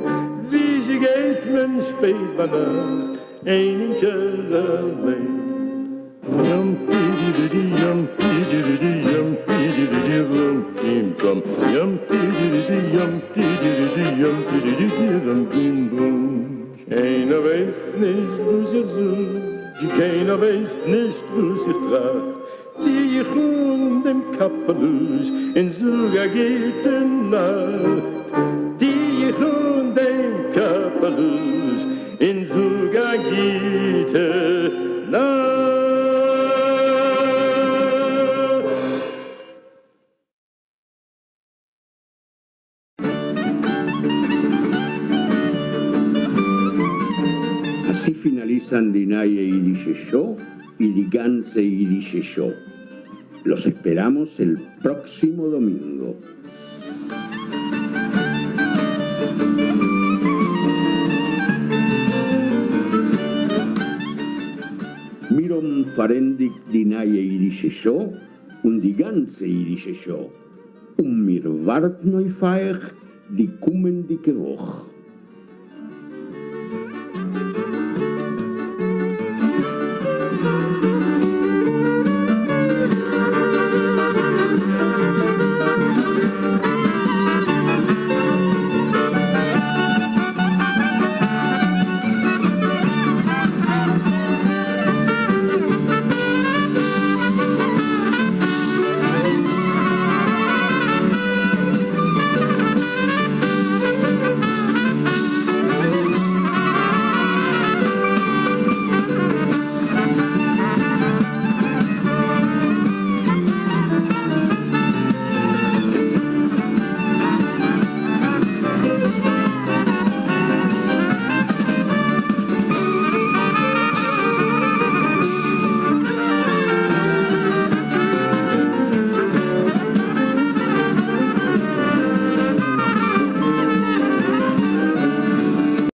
Wie sie geht, man spät bei Nacht, einige allein. Yum tididi yum tididi yum tididi rum bim bum. Yum tididi yum tididi yum tididi rum bim bum. Keiner weiß nicht, wo sich sucht, keiner weiß nicht, wo sich tracht. Die Hund im Kapelusch in Suga geht in Nacht. Die Hund im Kapelusch in Suga geht in Nacht.
Así finalizan Dinaye Yiddish Show y Die ganze Yiddish Show. Los esperamos el próximo domingo. Mirom farendik Dinaye Yiddish Show und Die ganze Yiddish Show. Mir wart neu feich die kommende Woche.